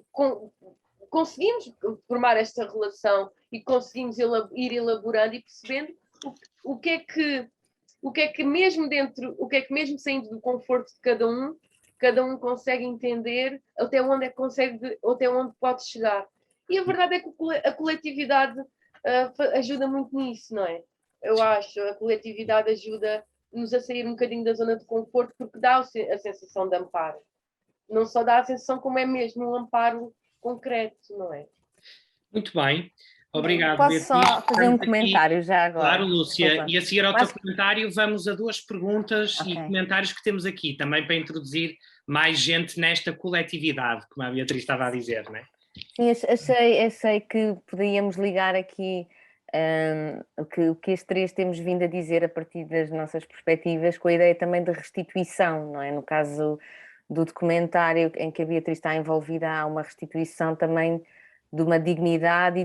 conseguimos formar esta relação e conseguimos ir elaborando e percebendo o que é que mesmo dentro, o que é que mesmo saindo do conforto de cada um consegue entender até onde é que consegue, até onde pode chegar. E a verdade é que a coletividade ajuda muito nisso, não é? Eu acho, a coletividade ajuda-nos a sair um bocadinho da zona de conforto porque dá a sensação de amparo. Não só dá a sensação como é mesmo um amparo concreto, não é? Muito bem. Obrigado, Posso Beatriz. só fazer um Estamos comentário aqui. já agora? Claro, Lúcia. Desculpa. E a seguir ao Mas- teu comentário, vamos a 2 perguntas e Ok. comentários que temos aqui, também para introduzir mais gente nesta coletividade, como a Beatriz estava a dizer, não é? Sim, achei que podíamos ligar aqui o que as três temos vindo a dizer a partir das nossas perspectivas com a ideia também de restituição, não é? No caso do documentário em que a Beatriz está envolvida, há uma restituição também de uma dignidade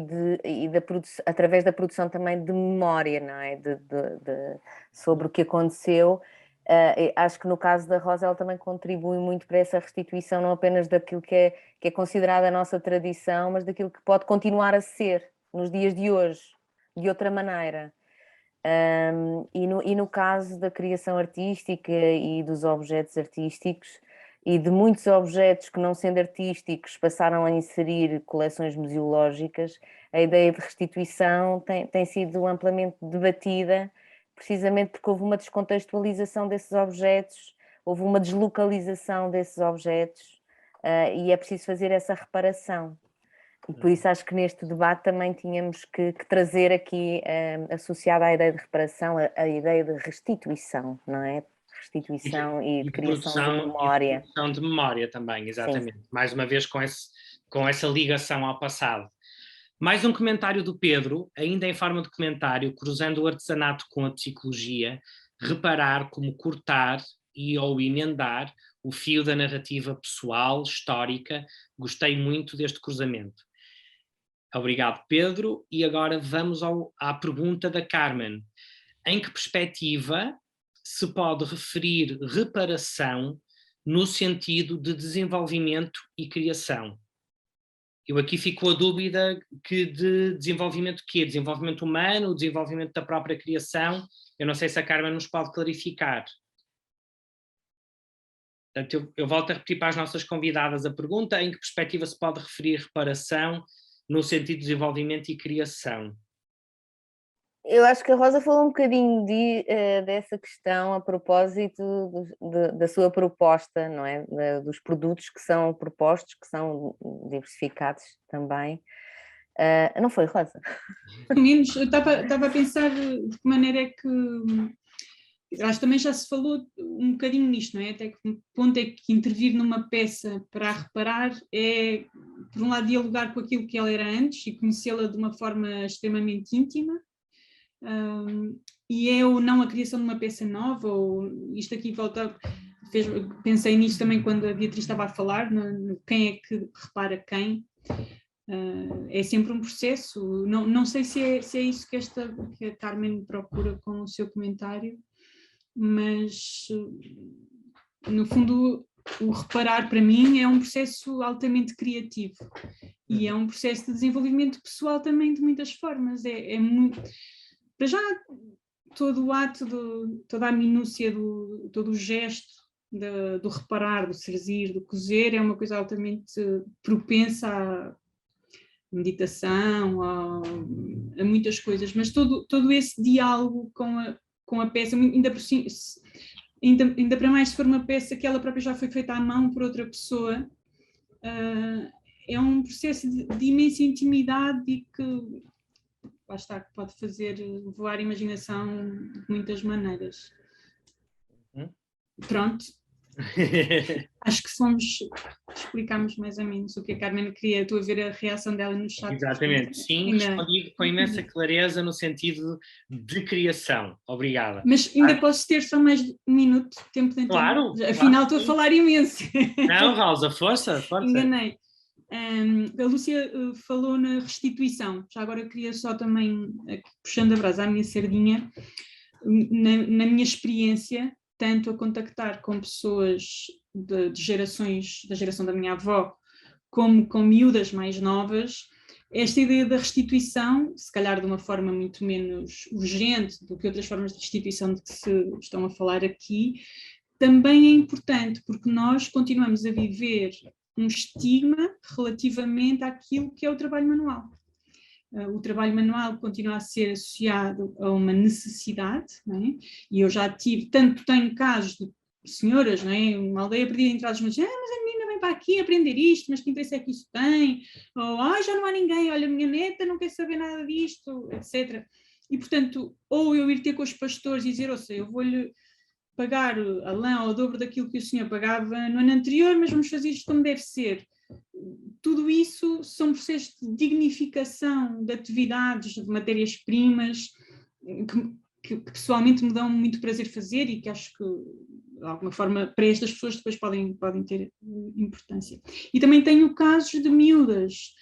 através da produção também de memória, não é? Sobre o que aconteceu. Acho que no caso da Rosa ela também contribui muito para essa restituição, não apenas daquilo que é considerada a nossa tradição, mas daquilo que pode continuar a ser nos dias de hoje, de outra maneira. E no caso da criação artística e dos objetos artísticos, e de muitos objetos que, não sendo artísticos, passaram a inserir coleções museológicas, a ideia de restituição tem sido amplamente debatida, precisamente porque houve uma descontextualização desses objetos, houve uma deslocalização desses objetos, e é preciso fazer essa reparação. E por isso acho que neste debate também tínhamos que trazer aqui, associada à ideia de reparação, a ideia de restituição, não é? Restituição e de criação de memória. E de produção de memória também, exatamente. Sim. Mais uma vez com essa ligação ao passado. Mais um comentário do Pedro, ainda em forma de comentário, cruzando o artesanato com a psicologia, reparar como cortar ou emendar o fio da narrativa pessoal, histórica. Gostei muito deste cruzamento. Obrigado, Pedro. E agora vamos à pergunta da Carmen. Em que perspectiva se pode referir reparação no sentido de desenvolvimento e criação? Eu aqui fico a dúvida que de desenvolvimento de quê? Desenvolvimento humano, desenvolvimento da própria criação? Eu não sei se a Carmen nos pode clarificar. Portanto, eu volto a repetir para as nossas convidadas a pergunta: em que perspectiva se pode referir reparação no sentido de desenvolvimento e criação? Eu acho que a Rosa falou um bocadinho dessa questão a propósito da sua proposta, não é? Dos produtos que são propostos, que são diversificados também. Não foi, Rosa? Pelo menos, eu estava a pensar de que maneira é que... Acho que também já se falou um bocadinho nisto, não é? Até que ponto é que intervir numa peça para a reparar é, por um lado, dialogar com aquilo que ela era antes e conhecê-la de uma forma extremamente íntima, e é ou não a criação de uma peça nova, ou isto aqui volta... Pensei nisto também quando a Beatriz estava a falar, no quem é que repara quem. É sempre um processo, não sei se é isso que a Carmen procura com o seu comentário, mas no fundo o reparar para mim é um processo altamente criativo e é um processo de desenvolvimento pessoal também de muitas formas. Para já todo o ato, toda a minúcia, todo o gesto do reparar, do serzir, do cozer é uma coisa altamente propensa à meditação, a muitas coisas, mas todo esse diálogo com a peça, ainda para mais se for uma peça que ela própria já foi feita à mão por outra pessoa, é um processo de imensa intimidade e que, lá está, que pode fazer voar a imaginação de muitas maneiras. Pronto, Acho que explicámos mais ou menos o que a Carmen queria. Estou a ver a reação dela no chat. Exatamente, sim, respondi com imensa clareza no sentido de criação. Obrigada. Mas ainda posso ter só mais um minuto de tempo de antena? Claro. Afinal, claro, estou a falar imenso. Não, Rosa, força. Enganei. A Lúcia falou na restituição. Já agora eu queria só também, puxando a brasa à minha sardinha, na minha experiência, tanto a contactar com pessoas de gerações, da geração da minha avó, como com miúdas mais novas, esta ideia da restituição, se calhar de uma forma muito menos urgente do que outras formas de restituição de que se estão a falar aqui, também é importante, porque nós continuamos a viver um estigma relativamente àquilo que é o trabalho manual. O trabalho manual continua a ser associado a uma necessidade, não é? E eu já tenho casos de senhoras, não é? Uma aldeia perdida entre as mulheres, mas a menina vem para aqui aprender isto, mas que interesse é que isso tem? Ou, já não há ninguém, olha, a minha neta não quer saber nada disto, etc. E, portanto, ou eu ir ter com os pastores e dizer, ou seja, eu vou-lhe pagar a lã ao dobro daquilo que o senhor pagava no ano anterior, mas vamos fazer isto como deve ser. Tudo isso são processos de dignificação de atividades, de matérias-primas, que pessoalmente me dão muito prazer fazer e que acho que, de alguma forma, para estas pessoas depois podem ter importância. E também tenho casos de miúdas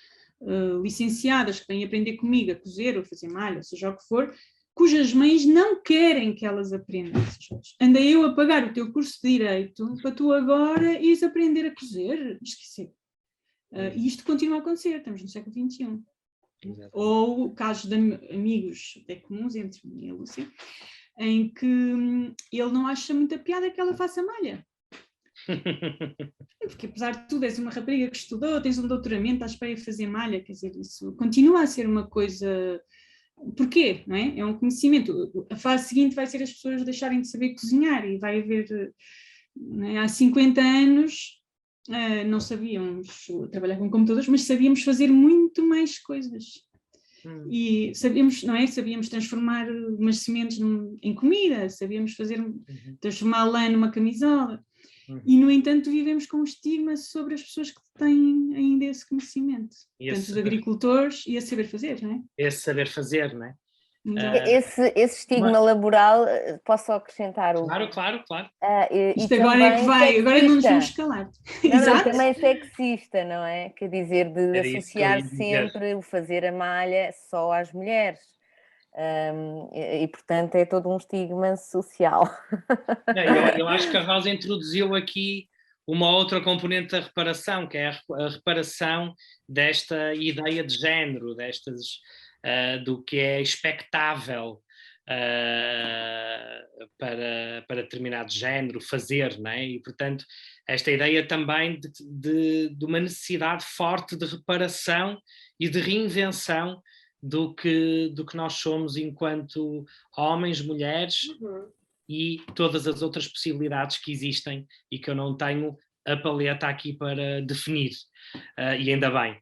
licenciadas que vêm aprender comigo a cozer ou fazer malha, ou seja o que for, cujas mães não querem que elas aprendam. Andei eu a pagar o teu curso de Direito para tu agora ires aprender a cozer? Esqueci. E isto continua a acontecer, estamos no século XXI. Exatamente. Ou casos de amigos até comuns entre mim e a Lúcia, em que ele não acha muita piada que ela faça malha. Porque apesar de tudo és uma rapariga que estudou, tens um doutoramento, estás para ir fazer malha, quer dizer, isso continua a ser uma coisa... Porquê? Não é? É um conhecimento. A fase seguinte vai ser as pessoas deixarem de saber cozinhar e vai haver... Não é? Há 50 anos não sabíamos trabalhar com computadores, mas sabíamos fazer muito mais coisas. E sabíamos, não é? Sabíamos transformar umas sementes em comida, sabíamos transformar lã numa camisola. E, no entanto, vivemos com um estigma sobre as pessoas que têm ainda esse conhecimento. Tanto os agricultores e a saber fazer, não é? Esse saber fazer, não é? Esse estigma laboral, posso só acrescentar o... Claro. Isto agora é que vai, agora não nos vamos escalar. Não, também é sexista, não é? Quer dizer, de associar sempre o fazer a malha só às mulheres. E, portanto, é todo um estigma social. Eu acho que a Rosa introduziu aqui uma outra componente da reparação, que é a reparação desta ideia de género, do que é expectável para determinado género fazer, não é? E, portanto, esta ideia também de uma necessidade forte de reparação e de reinvenção do que nós somos enquanto homens, mulheres e todas as outras possibilidades que existem e que eu não tenho a paleta aqui para definir, e ainda bem.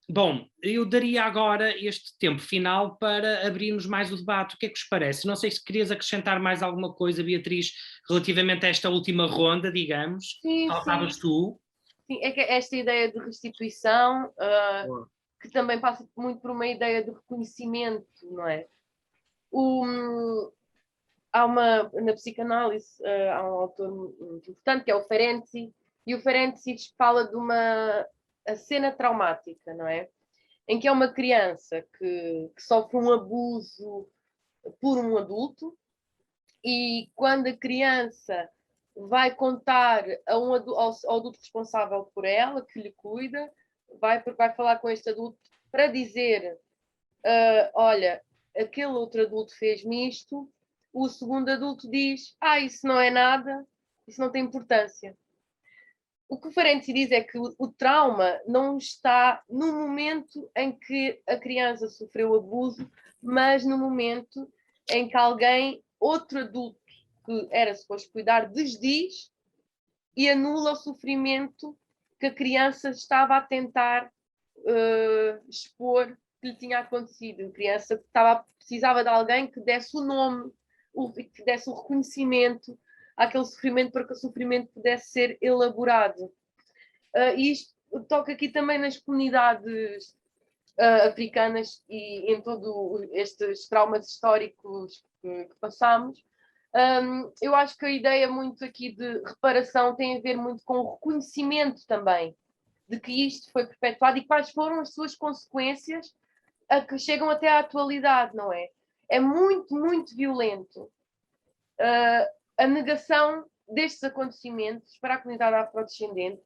Bom, eu daria agora este tempo final para abrirmos mais o debate. O que é que vos parece? Não sei se querias acrescentar mais alguma coisa, Beatriz, relativamente a esta última ronda, digamos. Faltavas tu. Sim, é que esta ideia de restituição, que também passa muito por uma ideia de reconhecimento, não é? Na psicanálise, há um autor muito importante, que é o Ferenczi, e o Ferenczi fala de a cena traumática, não é? Em que é uma criança que sofre um abuso por um adulto, e quando a criança vai contar ao adulto responsável por ela, que lhe cuida, vai falar com este adulto para dizer, olha, aquele outro adulto fez-me isto, o segundo adulto diz, isso não é nada, isso não tem importância. O que o Ferenczi diz é que o trauma não está no momento em que a criança sofreu abuso, mas no momento em que outro adulto que era suposto cuidar, desdiz e anula o sofrimento que a criança estava a tentar expor que lhe tinha acontecido. A criança precisava de alguém que desse o nome, que desse o reconhecimento, àquele sofrimento para que o sofrimento pudesse ser elaborado. E isto toca aqui também nas comunidades africanas e em todos estes traumas históricos que passamos. Eu acho que a ideia muito aqui de reparação tem a ver muito com o reconhecimento também de que isto foi perpetuado e quais foram as suas consequências a que chegam até à atualidade, não é? É muito, muito violento a negação destes acontecimentos para a comunidade afrodescendente.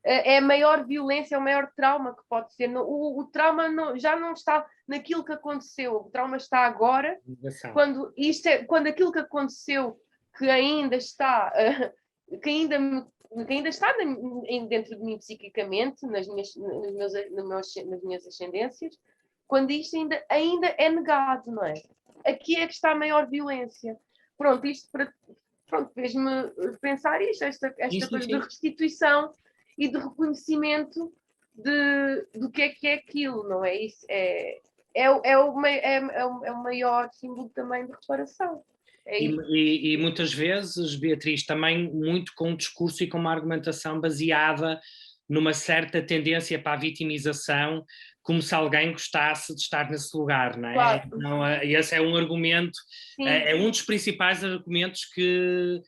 É a maior violência, é o maior trauma que pode ser. O trauma já não está naquilo que aconteceu, o trauma está agora, quando aquilo que aconteceu, que ainda está, que ainda está dentro de mim psiquicamente, nas minhas ascendências, quando isto ainda é negado, não é? Aqui é que está a maior violência. Pronto, isto fez-me pensar isto, esta coisa de restituição e de reconhecimento do que é aquilo, não é? Isso é o maior símbolo também de reparação. E muitas vezes, Beatriz, também muito com um discurso e com uma argumentação baseada numa certa tendência para a vitimização, como se alguém gostasse de estar nesse lugar, não é? Claro. Então, esse é um argumento, é um dos principais argumentos que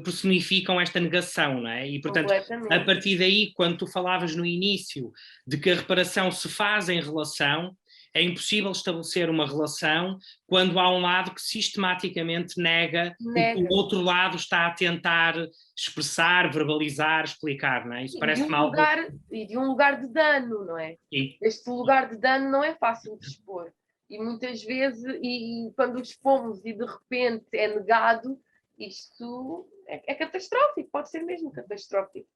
personificam esta negação, não é? E, portanto, a partir daí, quando tu falavas no início de que a reparação se faz em relação, é impossível estabelecer uma relação quando há um lado que sistematicamente nega o que o outro lado está a tentar expressar, verbalizar, explicar, não é? Isso parece mal. E de um lugar de dano, não é? Sim. Este lugar de dano não é fácil de expor. E muitas vezes, e quando o expomos e de repente é negado, isto é catastrófico, pode ser mesmo catastrófico.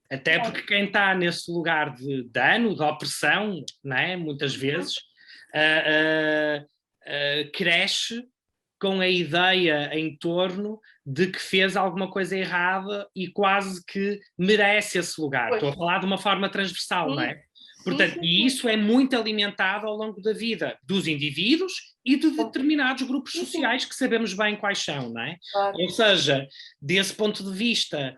Até porque quem está nesse lugar de dano, de opressão, não é? Muitas vezes, cresce com a ideia em torno de que fez alguma coisa errada e quase que merece esse lugar. Estou a falar de uma forma transversal, não é? Portanto, e isso é muito alimentado ao longo da vida dos indivíduos e de determinados grupos sociais que sabemos bem quais são, não é? Claro. Ou seja, desse ponto de vista,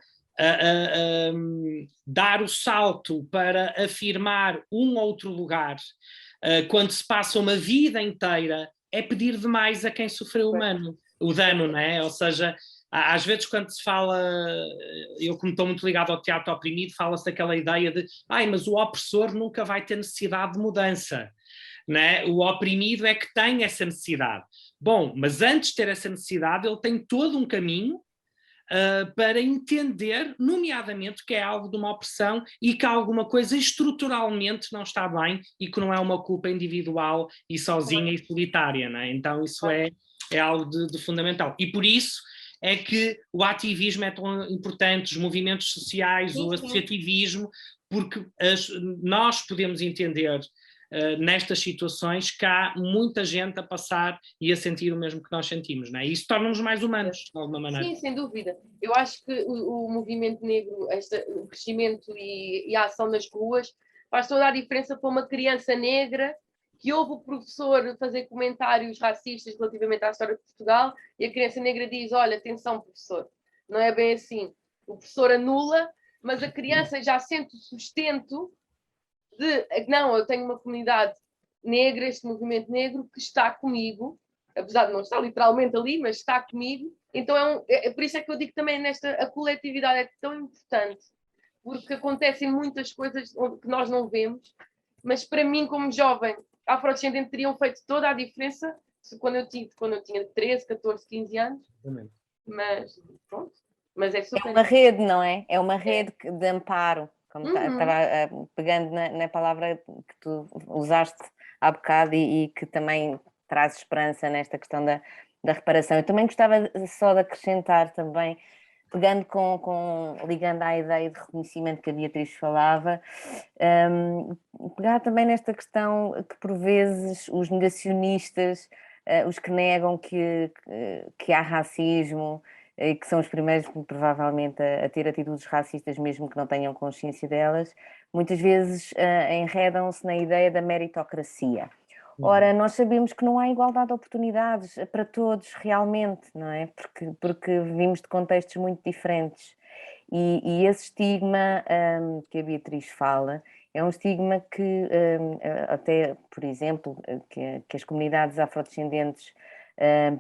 dar o salto para afirmar um outro lugar quando se passa uma vida inteira é pedir demais a quem sofreu o dano, não é? Ou seja, às vezes quando se fala, eu como estou muito ligado ao teatro oprimido, fala-se daquela ideia de mas o opressor nunca vai ter necessidade de mudança, não é? O oprimido é que tem essa necessidade. Bom, mas antes de ter essa necessidade, ele tem todo um caminho para entender, nomeadamente, que é algo de uma opressão e que alguma coisa estruturalmente não está bem e que não é uma culpa individual e sozinha e solitária, não é? Então isso é algo de fundamental. E por isso é que o ativismo é tão importante, os movimentos sociais, o associativismo, porque nós podemos entender nestas situações que há muita gente a passar e a sentir o mesmo que nós sentimos, não é? E isso torna-nos mais humanos, de alguma maneira. Sim, sem dúvida. Eu acho que o movimento negro, o crescimento e a ação nas ruas faz toda a diferença para uma criança negra que ouve o professor fazer comentários racistas relativamente à história de Portugal e a criança negra diz, olha, atenção professor, não é bem assim. O professor anula, mas a criança já sente o sustento não, eu tenho uma comunidade negra, este movimento negro que está comigo, apesar de não estar literalmente ali, mas está comigo. Então por isso é que eu digo também a coletividade é tão importante, porque acontecem muitas coisas que nós não vemos, mas para mim como jovem afrodescendente teriam feito toda a diferença quando eu tinha 13, 14, 15 anos. Mas pronto, mas é super. É uma rede, não é? É uma rede de amparo. Como estava pegando na palavra que tu usaste há bocado e que também traz esperança nesta questão da reparação. Eu também gostava só de acrescentar também, pegando ligando à ideia de reconhecimento que a Beatriz falava, pegar também nesta questão que por vezes os negacionistas, os que negam que há racismo, e que são os primeiros, provavelmente, a ter atitudes racistas, mesmo que não tenham consciência delas, muitas vezes enredam-se na ideia da meritocracia. Ora, nós sabemos que não há igualdade de oportunidades para todos realmente, não é? Porque vimos de contextos muito diferentes. E esse estigma que a Beatriz fala é um estigma que até, por exemplo, que as comunidades afrodescendentes,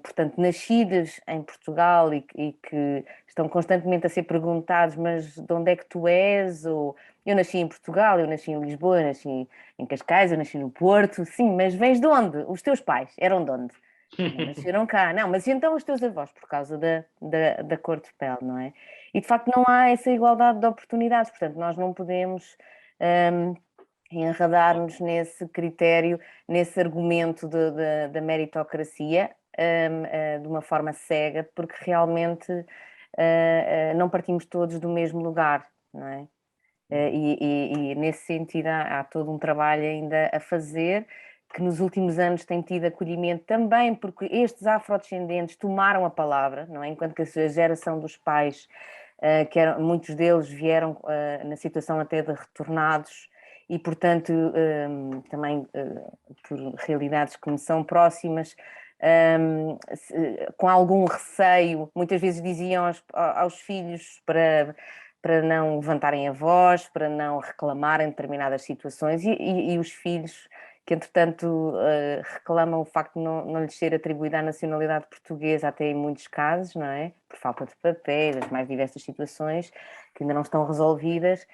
portanto, nascidas em Portugal e que estão constantemente a ser perguntados, mas de onde é que tu és? Ou eu nasci em Portugal, eu nasci em Lisboa, eu nasci em Cascais, eu nasci no Porto. Sim, mas vens de onde? Os teus pais eram de onde? Não nasceram cá. Não, mas então os teus avós, por causa da cor de pele, não é? E de facto não há essa igualdade de oportunidades, portanto nós não podemos enredar-nos nesse critério, nesse argumento da meritocracia de uma forma cega, porque realmente não partimos todos do mesmo lugar, não é? E nesse sentido há todo um trabalho ainda a fazer, que nos últimos anos tem tido acolhimento também, porque estes afrodescendentes tomaram a palavra, não é? Enquanto que a geração dos pais, muitos deles vieram na situação até de retornados, e portanto também por realidades que me são próximas, com algum receio, muitas vezes diziam aos filhos para não levantarem a voz, para não reclamarem determinadas situações, e os filhos que entretanto reclamam o facto de não lhes ser atribuída a nacionalidade portuguesa, até em muitos casos, não é? Por falta de papéis, as mais diversas situações que ainda não estão resolvidas,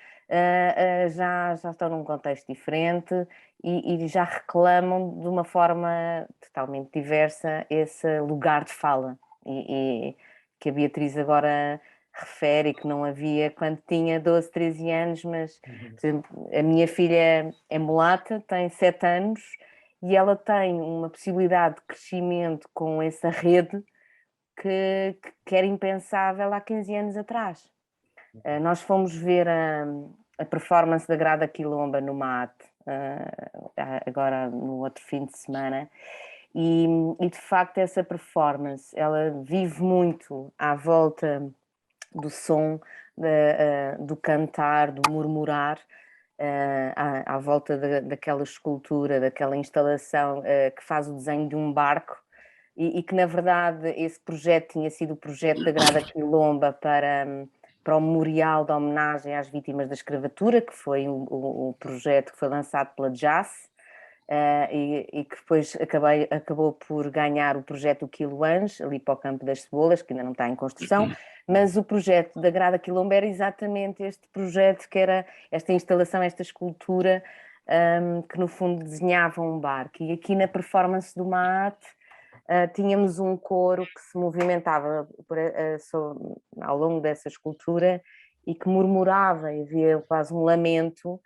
já estão num contexto diferente e já reclamam de uma forma totalmente diversa esse lugar de fala, e que a Beatriz agora refere que não havia quando tinha 12, 13 anos, mas, por exemplo, a minha filha é mulata, tem 7 anos, e ela tem uma possibilidade de crescimento com essa rede que era impensável há 15 anos atrás. Nós fomos ver a performance da Grada Quilomba no MAT, agora no outro fim de semana, e de facto essa performance, ela vive muito à volta do som, do cantar, do murmurar, à volta daquela escultura, daquela instalação que faz o desenho de um barco, e que na verdade esse projeto tinha sido o projeto da Grada Quilomba para o memorial de homenagem às vítimas da escravatura, que foi o projeto que foi lançado pela JAS, e que depois acabou por ganhar o projeto Quilo Ange, ali para o Campo das Cebolas, que ainda não está em construção, mas o projeto da Grada Quilomba era exatamente este projeto, que era esta instalação, esta escultura, que no fundo desenhava um barco. E aqui na performance do MAAT tínhamos um coro que se movimentava ao longo dessa escultura e que murmurava, e havia quase um lamento,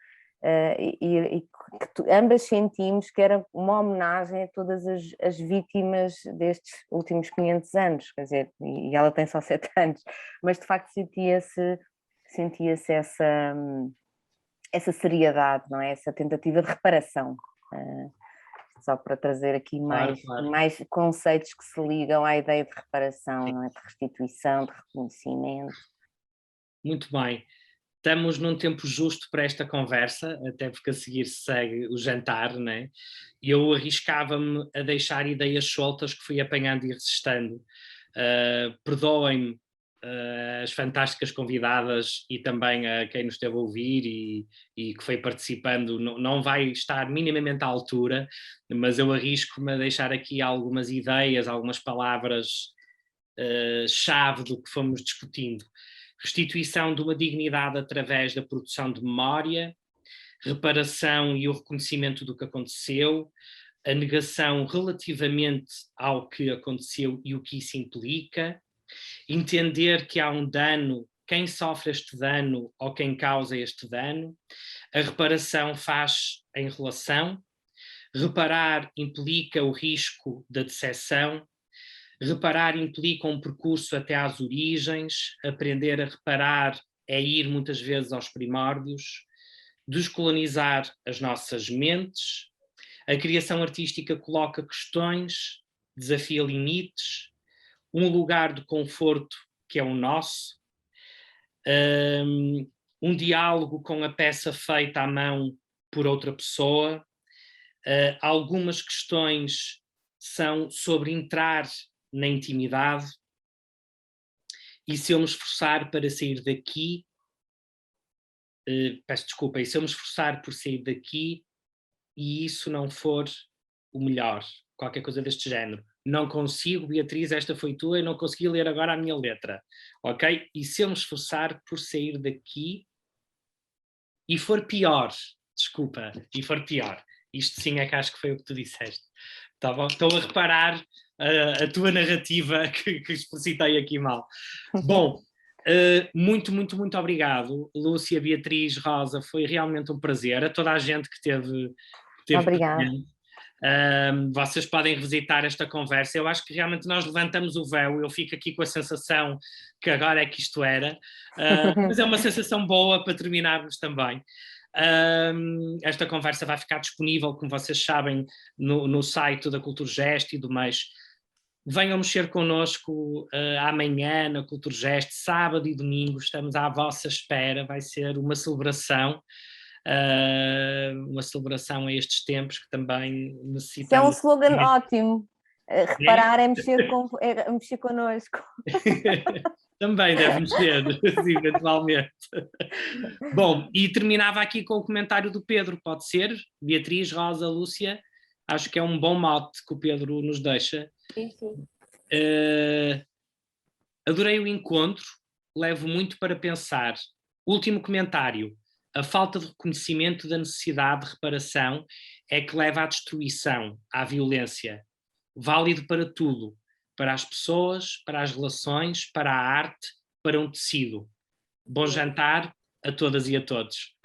e que ambas sentimos que era uma homenagem a todas as vítimas destes últimos 500 anos, quer dizer, e ela tem só 7 anos, mas de facto sentia-se essa seriedade, não é? Essa tentativa de reparação, só para trazer aqui mais conceitos que se ligam à ideia de reparação, não é? De restituição, de reconhecimento. Muito bem. Estamos num tempo justo para esta conversa, até porque a seguir segue o jantar, né? E eu arriscava-me a deixar ideias soltas que fui apanhando e resistendo. Perdoem-me as fantásticas convidadas e também a quem nos esteve a ouvir e que foi participando, não vai estar minimamente à altura, mas eu arrisco-me a deixar aqui algumas ideias, algumas palavras chave do que fomos discutindo. Restituição de uma dignidade através da produção de memória, reparação e o reconhecimento do que aconteceu, a negação relativamente ao que aconteceu e o que isso implica, entender que há um dano, quem sofre este dano ou quem causa este dano, a reparação faz em relação, reparar implica o risco da decepção, reparar implica um percurso até às origens, aprender a reparar é ir muitas vezes aos primórdios, descolonizar as nossas mentes, a criação artística coloca questões, desafia limites, um lugar de conforto que é o nosso, um diálogo com a peça feita à mão por outra pessoa, Algumas questões são sobre entrar na intimidade, e se eu me esforçar para sair daqui, peço desculpa, e se eu me esforçar por sair daqui e isso não for o melhor, qualquer coisa deste género. Não consigo, Beatriz, esta foi tua, e não consegui ler agora a minha letra, ok? E se eu me esforçar por sair daqui e for pior, desculpa, e for pior, isto sim é que acho que foi o que tu disseste, tá bom? Estou a reparar a tua narrativa que explicitei aqui mal. Bom, muito, muito, muito obrigado, Lúcia, Beatriz, Rosa, foi realmente um prazer, a toda a gente que teve Obrigada. presente. Vocês podem revisitar esta conversa. Eu acho que realmente nós levantamos o véu. Eu fico aqui com a sensação que agora é que isto era, mas é uma sensação boa para terminarmos também. Esta conversa vai ficar disponível, como vocês sabem, no site da Culturgest e do MES. Venham mexer connosco amanhã na Culturgest, sábado e domingo, estamos à vossa espera, vai ser uma celebração a estes tempos que também necessitamos. Isso é um slogan ótimo. Reparar é mexer connosco. Também deve mexer, eventualmente. Bom, e terminava aqui com o comentário do Pedro, pode ser? Beatriz, Rosa, Lúcia, acho que é um bom mote que o Pedro nos deixa. Sim, sim. Adorei o encontro, levo muito para pensar. Último comentário. A falta de reconhecimento da necessidade de reparação é que leva à destruição, à violência. Válido para tudo, para as pessoas, para as relações, para a arte, para um tecido. Bom jantar a todas e a todos.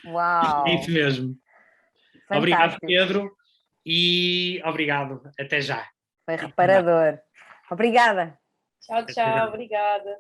Uau! É isso mesmo. Fantástico. Obrigado, Pedro, e obrigado. Até já. Foi reparador. Obrigada. Tchau, tchau. Obrigada.